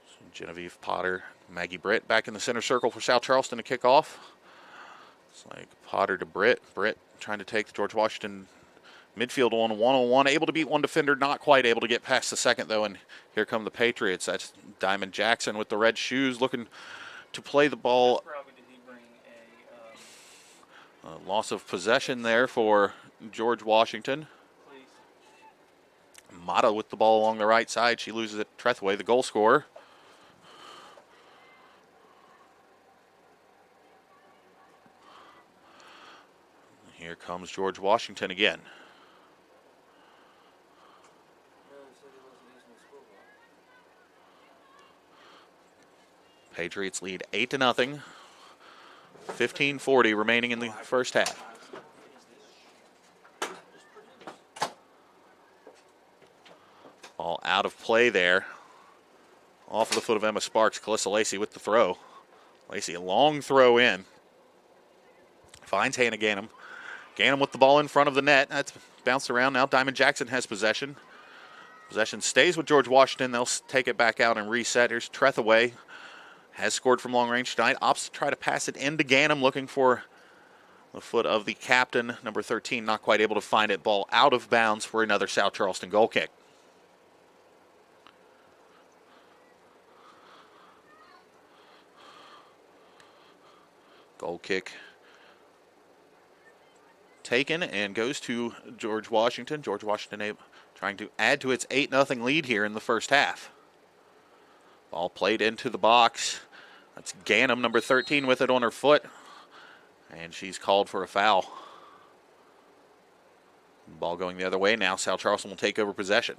So Genevieve Potter, Maggie Britt back in the center circle for South Charleston to kick off. It's like Potter to Britt. Britt trying to take the George Washington midfield on one-on-one. Able to beat one defender, not quite able to get past the second, though. And here come the Patriots. That's Diamond Jackson with the red shoes looking to play the ball. Loss of possession there for George Washington. Mata with the ball along the right side. She loses it to Trethaway, the goal scorer. Here comes George Washington again. Patriots lead 8-0. 15:40 remaining in the first half. Ball out of play there. Off of the foot of Emma Sparks. Calissa Lacey with the throw. Lacey, a long throw in. Finds Hannah Ganem. Ganem with the ball in front of the net. That's bounced around now. Diamond Jackson has possession. Possession stays with George Washington. They'll take it back out and reset. Here's Trethaway. Has scored from long range tonight. Opts to try to pass it into Ganem, looking for the foot of the captain, number 13, not quite able to find it. Ball out of bounds for another South Charleston goal kick. Goal kick taken and goes to George Washington. George Washington trying to add to its 8-0 lead here in the first half. Ball played into the box. That's Ganem, number 13, with it on her foot. And she's called for a foul. Ball going the other way now. South Charleston will take over possession.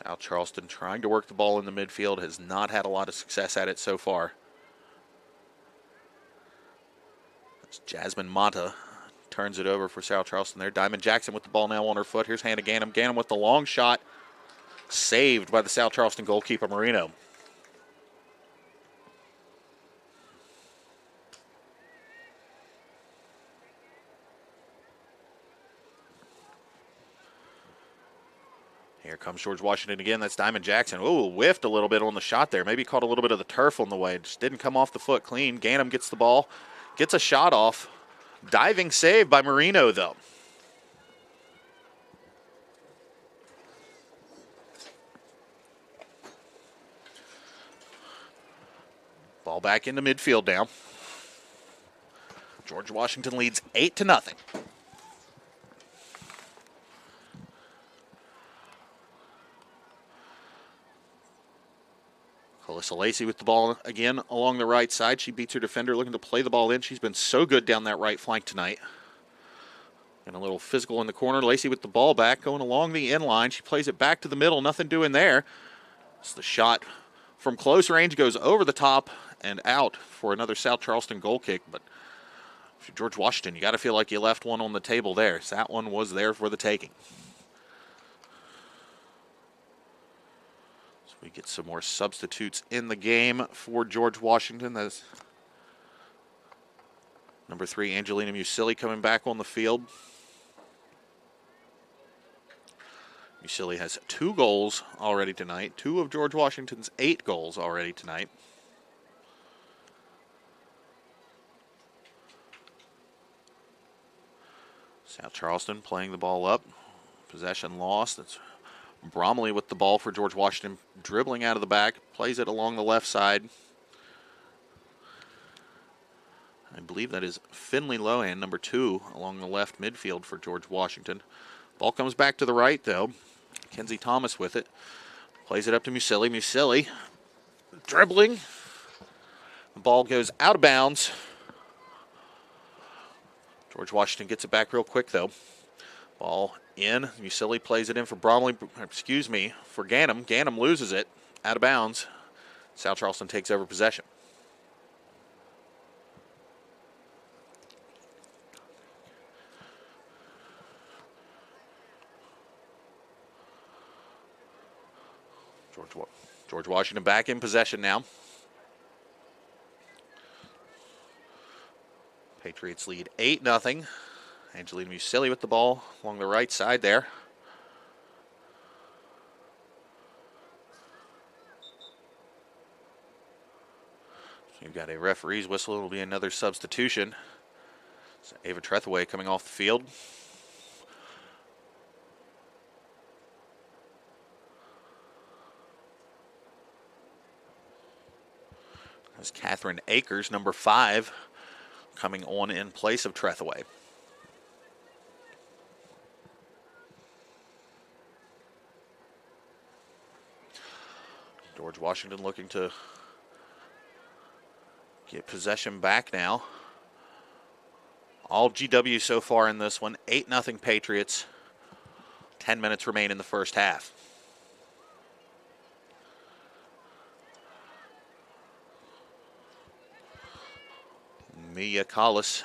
South Charleston trying to work the ball in the midfield. Has not had a lot of success at it so far. That's Jasmine Mata. Turns it over for South Charleston there. Diamond Jackson with the ball now on her foot. Here's Hannah Ganem. Ganem with the long shot. Saved by the South Charleston goalkeeper, Marino. Here comes George Washington again. That's Diamond Jackson. Ooh, whiffed a little bit on the shot there. Maybe caught a little bit of the turf on the way. Just didn't come off the foot clean. Ganem gets the ball. Gets a shot off. Diving save by Marino, though. Ball back into midfield now. George Washington leads 8-0. Alyssa Lacey with the ball again along the right side. She beats her defender, looking to play the ball in. She's been so good down that right flank tonight. And a little physical in the corner. Lacey with the ball back, going along the end line. She plays it back to the middle. Nothing doing there. It's the shot from close range, goes over the top and out for another South Charleston goal kick. But if you're George Washington, you got to feel like you left one on the table there. So that one was there for the taking. We get some more substitutes in the game for George Washington. That's number 3, Angelina Musili, coming back on the field. Musili has 2 goals already tonight. 2 of George Washington's 8 goals already tonight. South Charleston playing the ball up. Possession lost. That's Bromley with the ball for George Washington, dribbling out of the back, plays it along the left side. I believe that is Finley Lohan, number 2, along the left midfield for George Washington. Ball comes back to the right, though. Kenzie Thomas with it. Plays it up to Musili. Musili dribbling. The ball goes out of bounds. George Washington gets it back real quick, though. Ball in. Musili plays it in for Bromley, for Ganem. Ganem loses it out of bounds. South Charleston takes over possession. George Washington back in possession now. Patriots lead 8-0. Angelina Musili with the ball along the right side there. You've got a referee's whistle. It'll be another substitution. So Ava Trethaway coming off the field. That's Catherine Akers, number 5, coming on in place of Trethaway. George Washington looking to get possession back now. All GW so far in this one. 8-0 Patriots. 10 minutes remain in the first half. Mia Collis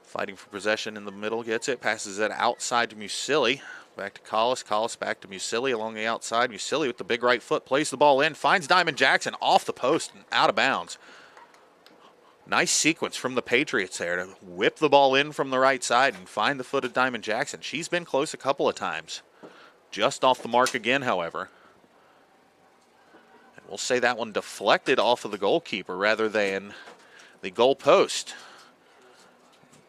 fighting for possession in the middle. Gets it. Passes it outside to Musili. Back to Collis. Collis back to Musili along the outside. Musili with the big right foot plays the ball in. Finds Diamond Jackson off the post and out of bounds. Nice sequence from the Patriots there to whip the ball in from the right side and find the foot of Diamond Jackson. She's been close a couple of times. Just off the mark again, however. And we'll say that one deflected off of the goalkeeper rather than the goal post.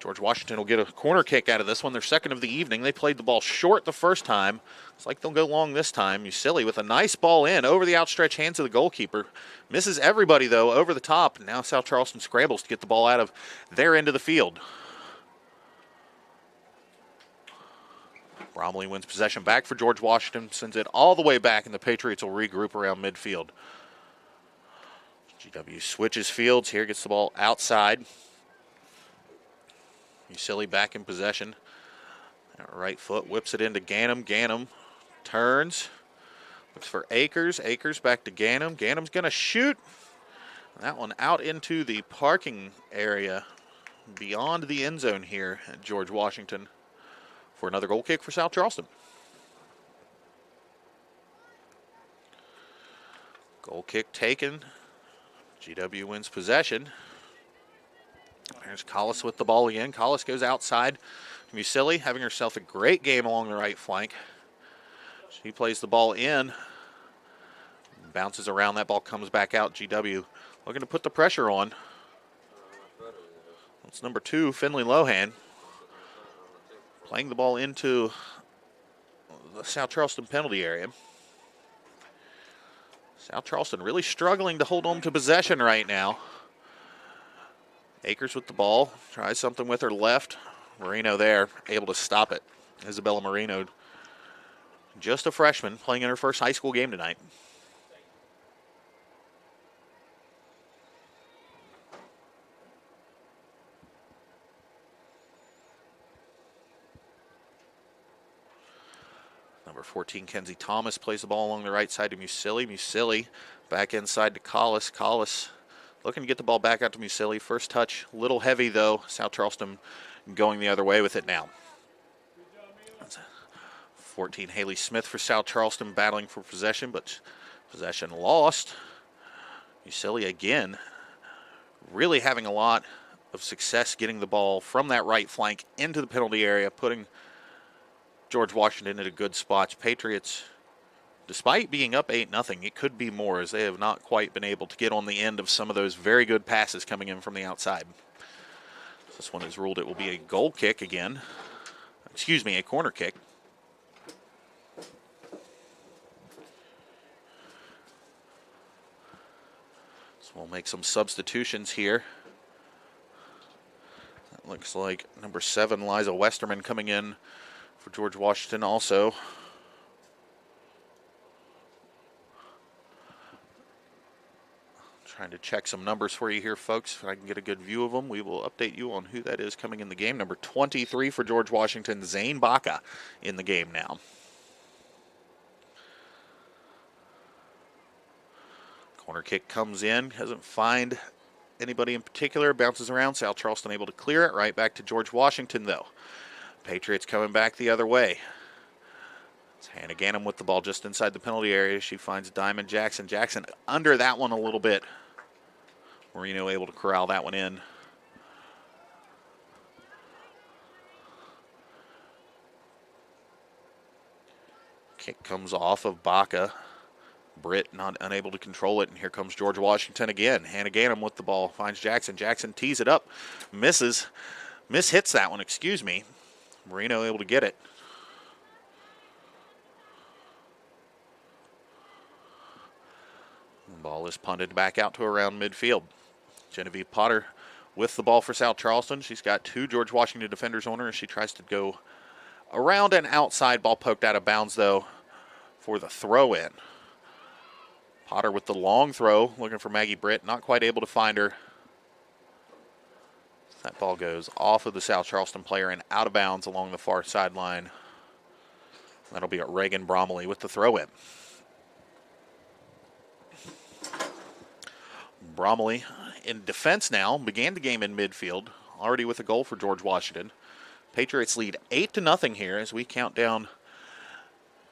George Washington will get a corner kick out of this one, their second of the evening. They played the ball short the first time. It's like they'll go long this time. Musili with a nice ball in over the outstretched hands of the goalkeeper. Misses everybody, though, over the top. Now South Charleston scrambles to get the ball out of their end of the field. Bromley wins possession back for George Washington, sends it all the way back, and the Patriots will regroup around midfield. GW switches fields here, gets the ball outside. Musili back in possession. Right foot whips it into Ganem. Ganem turns. Looks for Akers. Akers back to Ganem. Ganem's going to shoot. That one out into the parking area beyond the end zone here at George Washington for another goal kick for South Charleston. Goal kick taken. GW wins possession. There's Collis with the ball again. Collis goes outside. Musili having herself a great game along the right flank. She plays the ball in. Bounces around. That ball comes back out. GW looking to put the pressure on. It's number 2, Finley Lohan. Playing the ball into the South Charleston penalty area. South Charleston really struggling to hold on to possession right now. Akers with the ball, tries something with her left. Marino there, able to stop it. Isabella Marino, just a freshman, playing in her first high school game tonight. Number 14, Kenzie Thomas, plays the ball along the right side to Musili. Musili back inside to Collis. Collis looking to get the ball back out to Musili. First touch, a little heavy though. South Charleston going the other way with it now. 14, Haley Smith for South Charleston, battling for possession, but possession lost. Musili again, really having a lot of success getting the ball from that right flank into the penalty area, putting George Washington in a good spot. Patriots, despite being up 8-0, it could be more, as they have not quite been able to get on the end of some of those very good passes coming in from the outside. This one is ruled it will be a goal kick again. Excuse me, a corner kick. So we'll make some substitutions here. That looks like number 7, Liza Westerman, coming in for George Washington also. Trying to check some numbers for you here, folks. If I can get a good view of them, we will update you on who that is coming in the game. Number 23 for George Washington, Zane Baca, in the game now. Corner kick comes in, doesn't find anybody in particular, bounces around. South Charleston able to clear it. Right back to George Washington, though. Patriots coming back the other way. It's Hannah Ganem with the ball just inside the penalty area. She finds Diamond Jackson. Jackson under that one a little bit. Marino able to corral that one in. Kick comes off of Baca. Britt not unable to control it, and here comes George Washington again. Hannah Ganem with the ball, finds Jackson. Jackson tees it up, misses. Hits that one, excuse me. Marino able to get it. The ball is punted back out to around midfield. Genevieve Potter with the ball for South Charleston. She's got 2 George Washington defenders on her as she tries to go around and outside. Ball poked out of bounds, though, for the throw-in. Potter with the long throw, looking for Maggie Britt, not quite able to find her. That ball goes off of the South Charleston player and out of bounds along the far sideline. That'll be at Reagan Bromley with the throw-in. Bromley in defense now, began the game in midfield, already with a goal for George Washington. Patriots lead 8-0 here as we count down,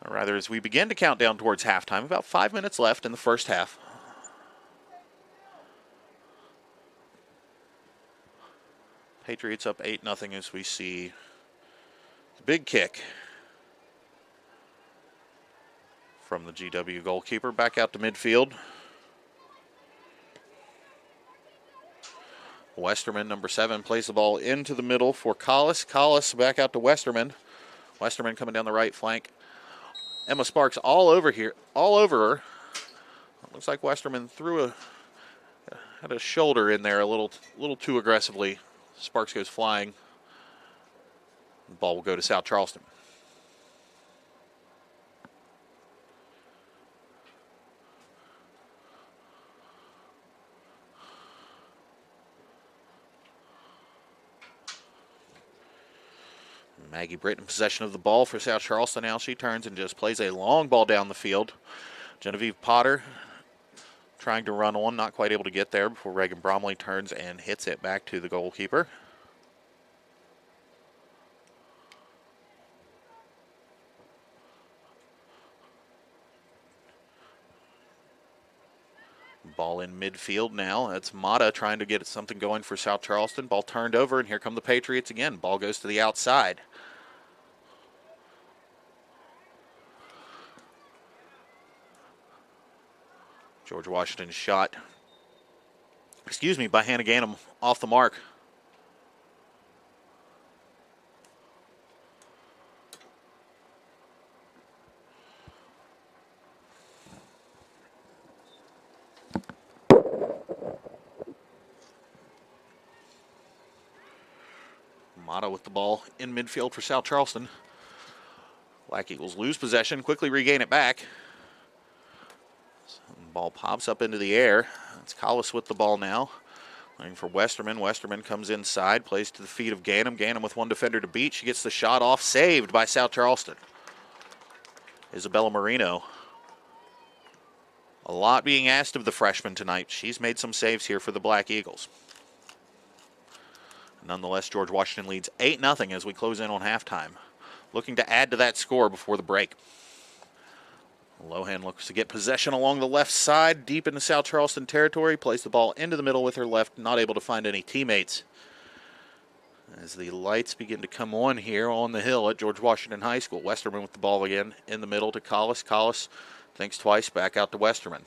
or rather as we begin to count down towards halftime. About 5 minutes left in the first half. Patriots up 8-0 as we see the big kick from the GW goalkeeper. Back out to midfield. Westerman, number 7, plays the ball into the middle for Collis. Collis back out to Westerman. Westerman coming down the right flank. Emma Sparks all over here, all over her. Looks like Westerman had a shoulder in there a little too aggressively. Sparks goes flying. The ball will go to South Charleston. Maggie Britt in possession of the ball for South Charleston now. She turns and just plays a long ball down the field. Genevieve Potter trying to run on, not quite able to get there before Reagan Bromley turns and hits it back to the goalkeeper. Ball in midfield now. That's Mata trying to get something going for South Charleston. Ball turned over, and here come the Patriots again. Ball goes to the outside. George Washington shot, by Hannah Ganem off the mark. Mata with the ball in midfield for South Charleston. Black Eagles lose possession, quickly regain it back. Ball pops up into the air. It's Collis with the ball now. Looking for Westerman. Westerman comes inside, plays to the feet of Ganem. Ganem with one defender to beat. She gets the shot off, saved by South Charleston. Isabella Marino. A lot being asked of the freshman tonight. She's made some saves here for the Black Eagles. Nonetheless, George Washington leads 8-0 as we close in on halftime. Looking to add to that score before the break. Lohan looks to get possession along the left side, deep into South Charleston territory. Plays the ball into the middle with her left, not able to find any teammates. As the lights begin to come on here on the hill at George Washington High School. Westerman with the ball again in the middle to Collis. Collis thinks twice, back out to Westerman.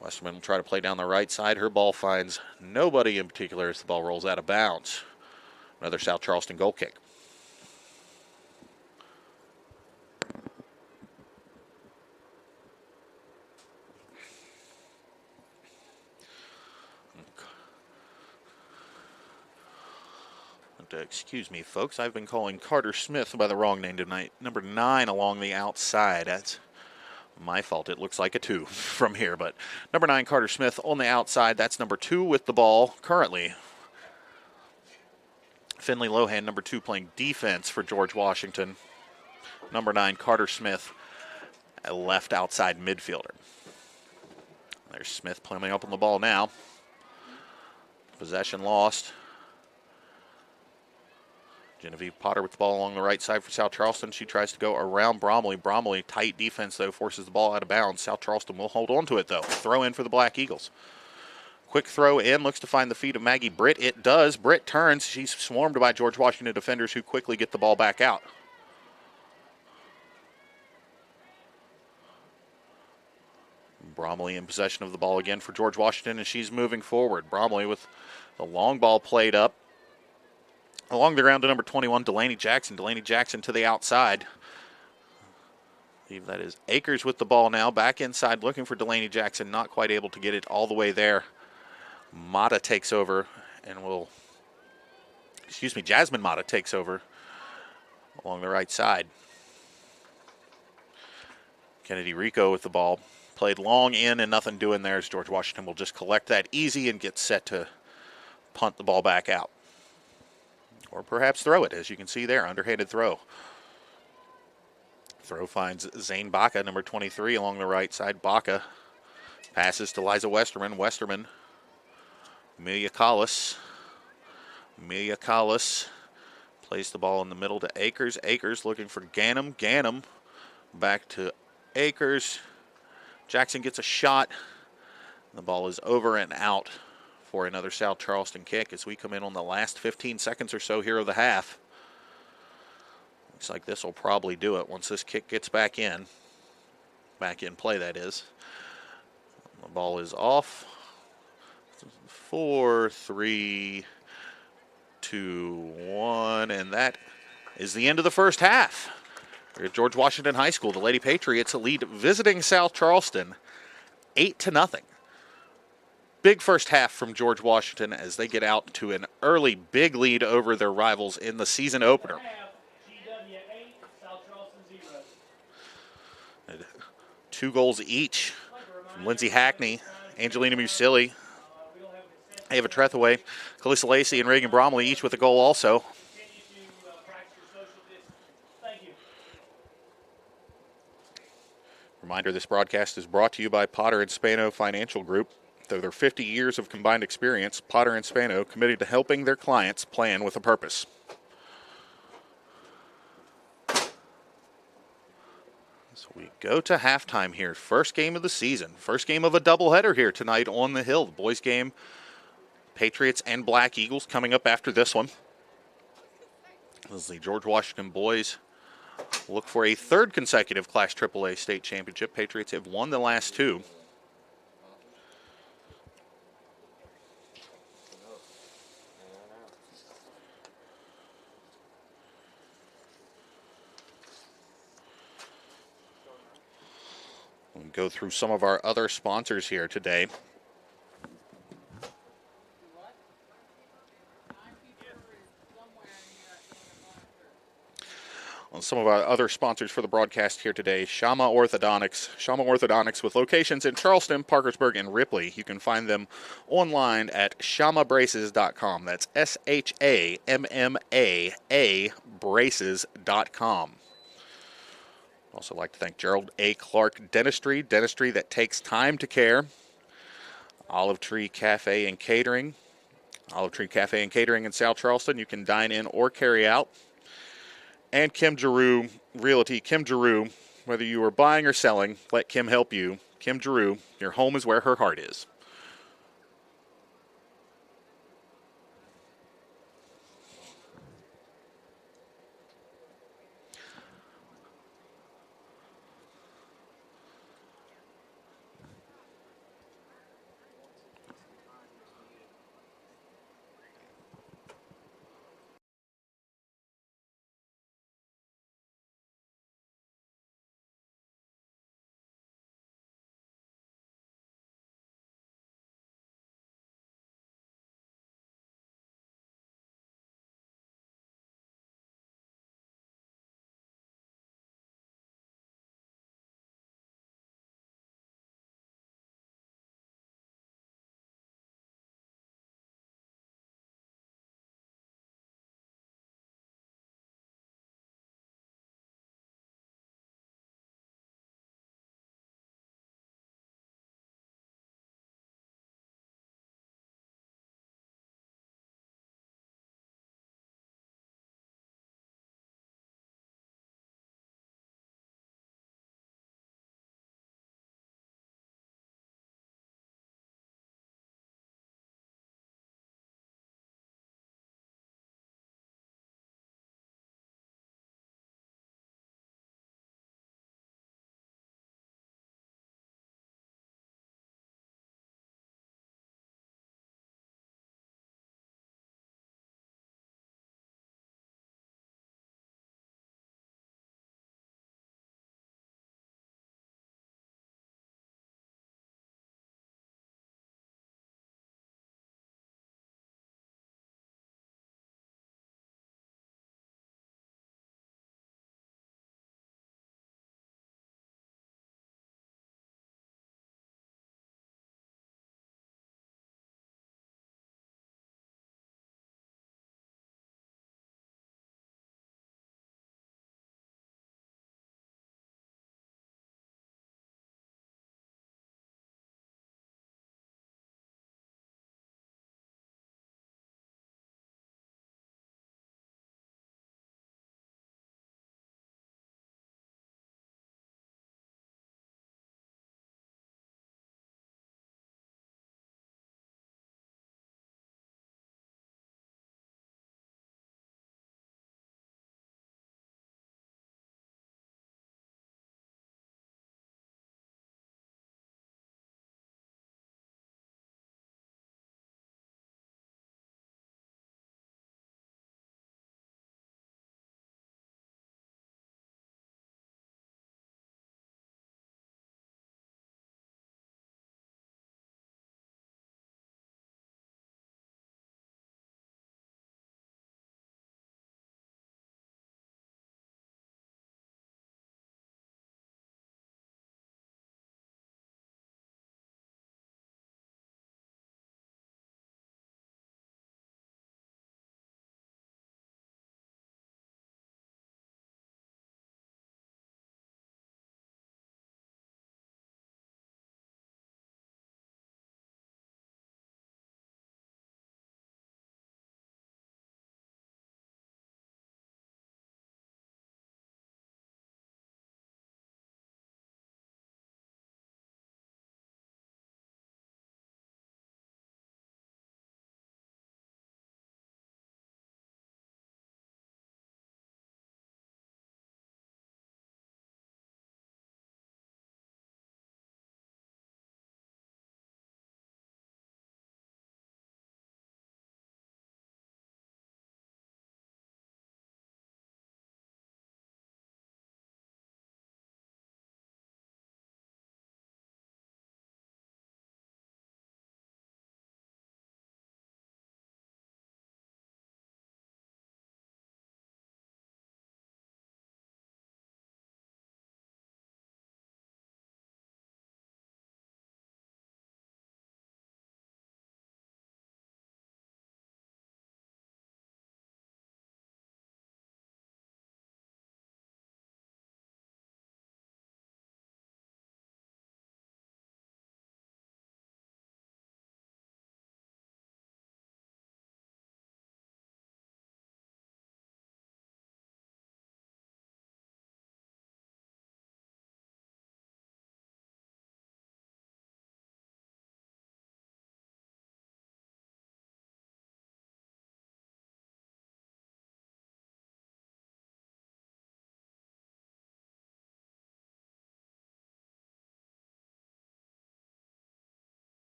Westerman will try to play down the right side. Her ball finds nobody in particular as the ball rolls out of bounds. Another South Charleston goal kick. Excuse me, folks. I've been calling Carter Smith by the wrong name tonight. Number 9 along the outside. That's my fault. It looks like a 2 from here, but number 9, Carter Smith on the outside. That's number 2 with the ball currently. Finley Lohan, number 2, playing defense for George Washington. Number 9, Carter Smith, a left outside midfielder. There's Smith playing up on the ball now. Possession lost. Genevieve Potter with the ball along the right side for South Charleston. She tries to go around Bromley. Bromley, tight defense, though, forces the ball out of bounds. South Charleston will hold on to it, though. Throw in for the Black Eagles. Quick throw in, looks to find the feet of Maggie Britt. It does. Britt turns. She's swarmed by George Washington defenders who quickly get the ball back out. Bromley in possession of the ball again for George Washington, and she's moving forward. Bromley with the long ball played up. Along the ground to number 21, Delaney Jackson. Delaney Jackson to the outside. I believe that is Akers with the ball now. Back inside looking for Delaney Jackson. Not quite able to get it all the way there. Mata takes over and will... Jasmine Mata takes over along the right side. Kennedy Rico with the ball. Played long in and nothing doing there as George Washington will just collect that easy and get set to punt the ball back out. Or perhaps throw it, as you can see there, underhanded throw. Throw finds Zane Baca, number 23, along the right side. Baca passes to Liza Westerman. Westerman, Amelia Collis. Amelia Collis plays the ball in the middle to Akers. Akers looking for Ganem. Ganem back to Akers. Jackson gets a shot. The ball is over and out for another South Charleston kick as we come in on the last 15 seconds or so here of the half. Looks like this will probably do it once this kick gets back in. Back in play, that is. The ball is off. 4, 3, 2, 1, and that is the end of the first half. We're at George Washington High School. The Lady Patriots lead visiting South Charleston 8-0. Big first half from George Washington as they get out to an early big lead over their rivals in the season opener. GW 8, South Charleston 0. 2 goals each from Lindsay Hackney, Angelina Musili, Ava Trethaway, Calissa Lacey, and Reagan Bromley, each with a goal also. Reminder, this broadcast is brought to you by Potter and Spano Financial Group. Through their 50 years of combined experience, Potter and Spano committed to helping their clients plan with a purpose. So we go to halftime here. First game of the season. First game of a doubleheader here tonight on the Hill. The boys game, Patriots and Black Eagles coming up after this one. As the George Washington boys look for a third consecutive Class AAA state championship. Patriots have won the last 2. We'll go through some of our other sponsors here today. Some of our other sponsors for the broadcast here today: Shama Orthodontics. Shama Orthodontics with locations in Charleston, Parkersburg, and Ripley. You can find them online at shamabraces.com. That's SHAMMAA braces.com. Also like to thank Gerald A. Clark Dentistry, dentistry that takes time to care. Olive Tree Cafe and Catering. Olive Tree Cafe and Catering in South Charleston. You can dine in or carry out. And Kim Giroux Realty. Kim Giroux, whether you are buying or selling, let Kim help you. Kim Giroux, your home is where her heart is.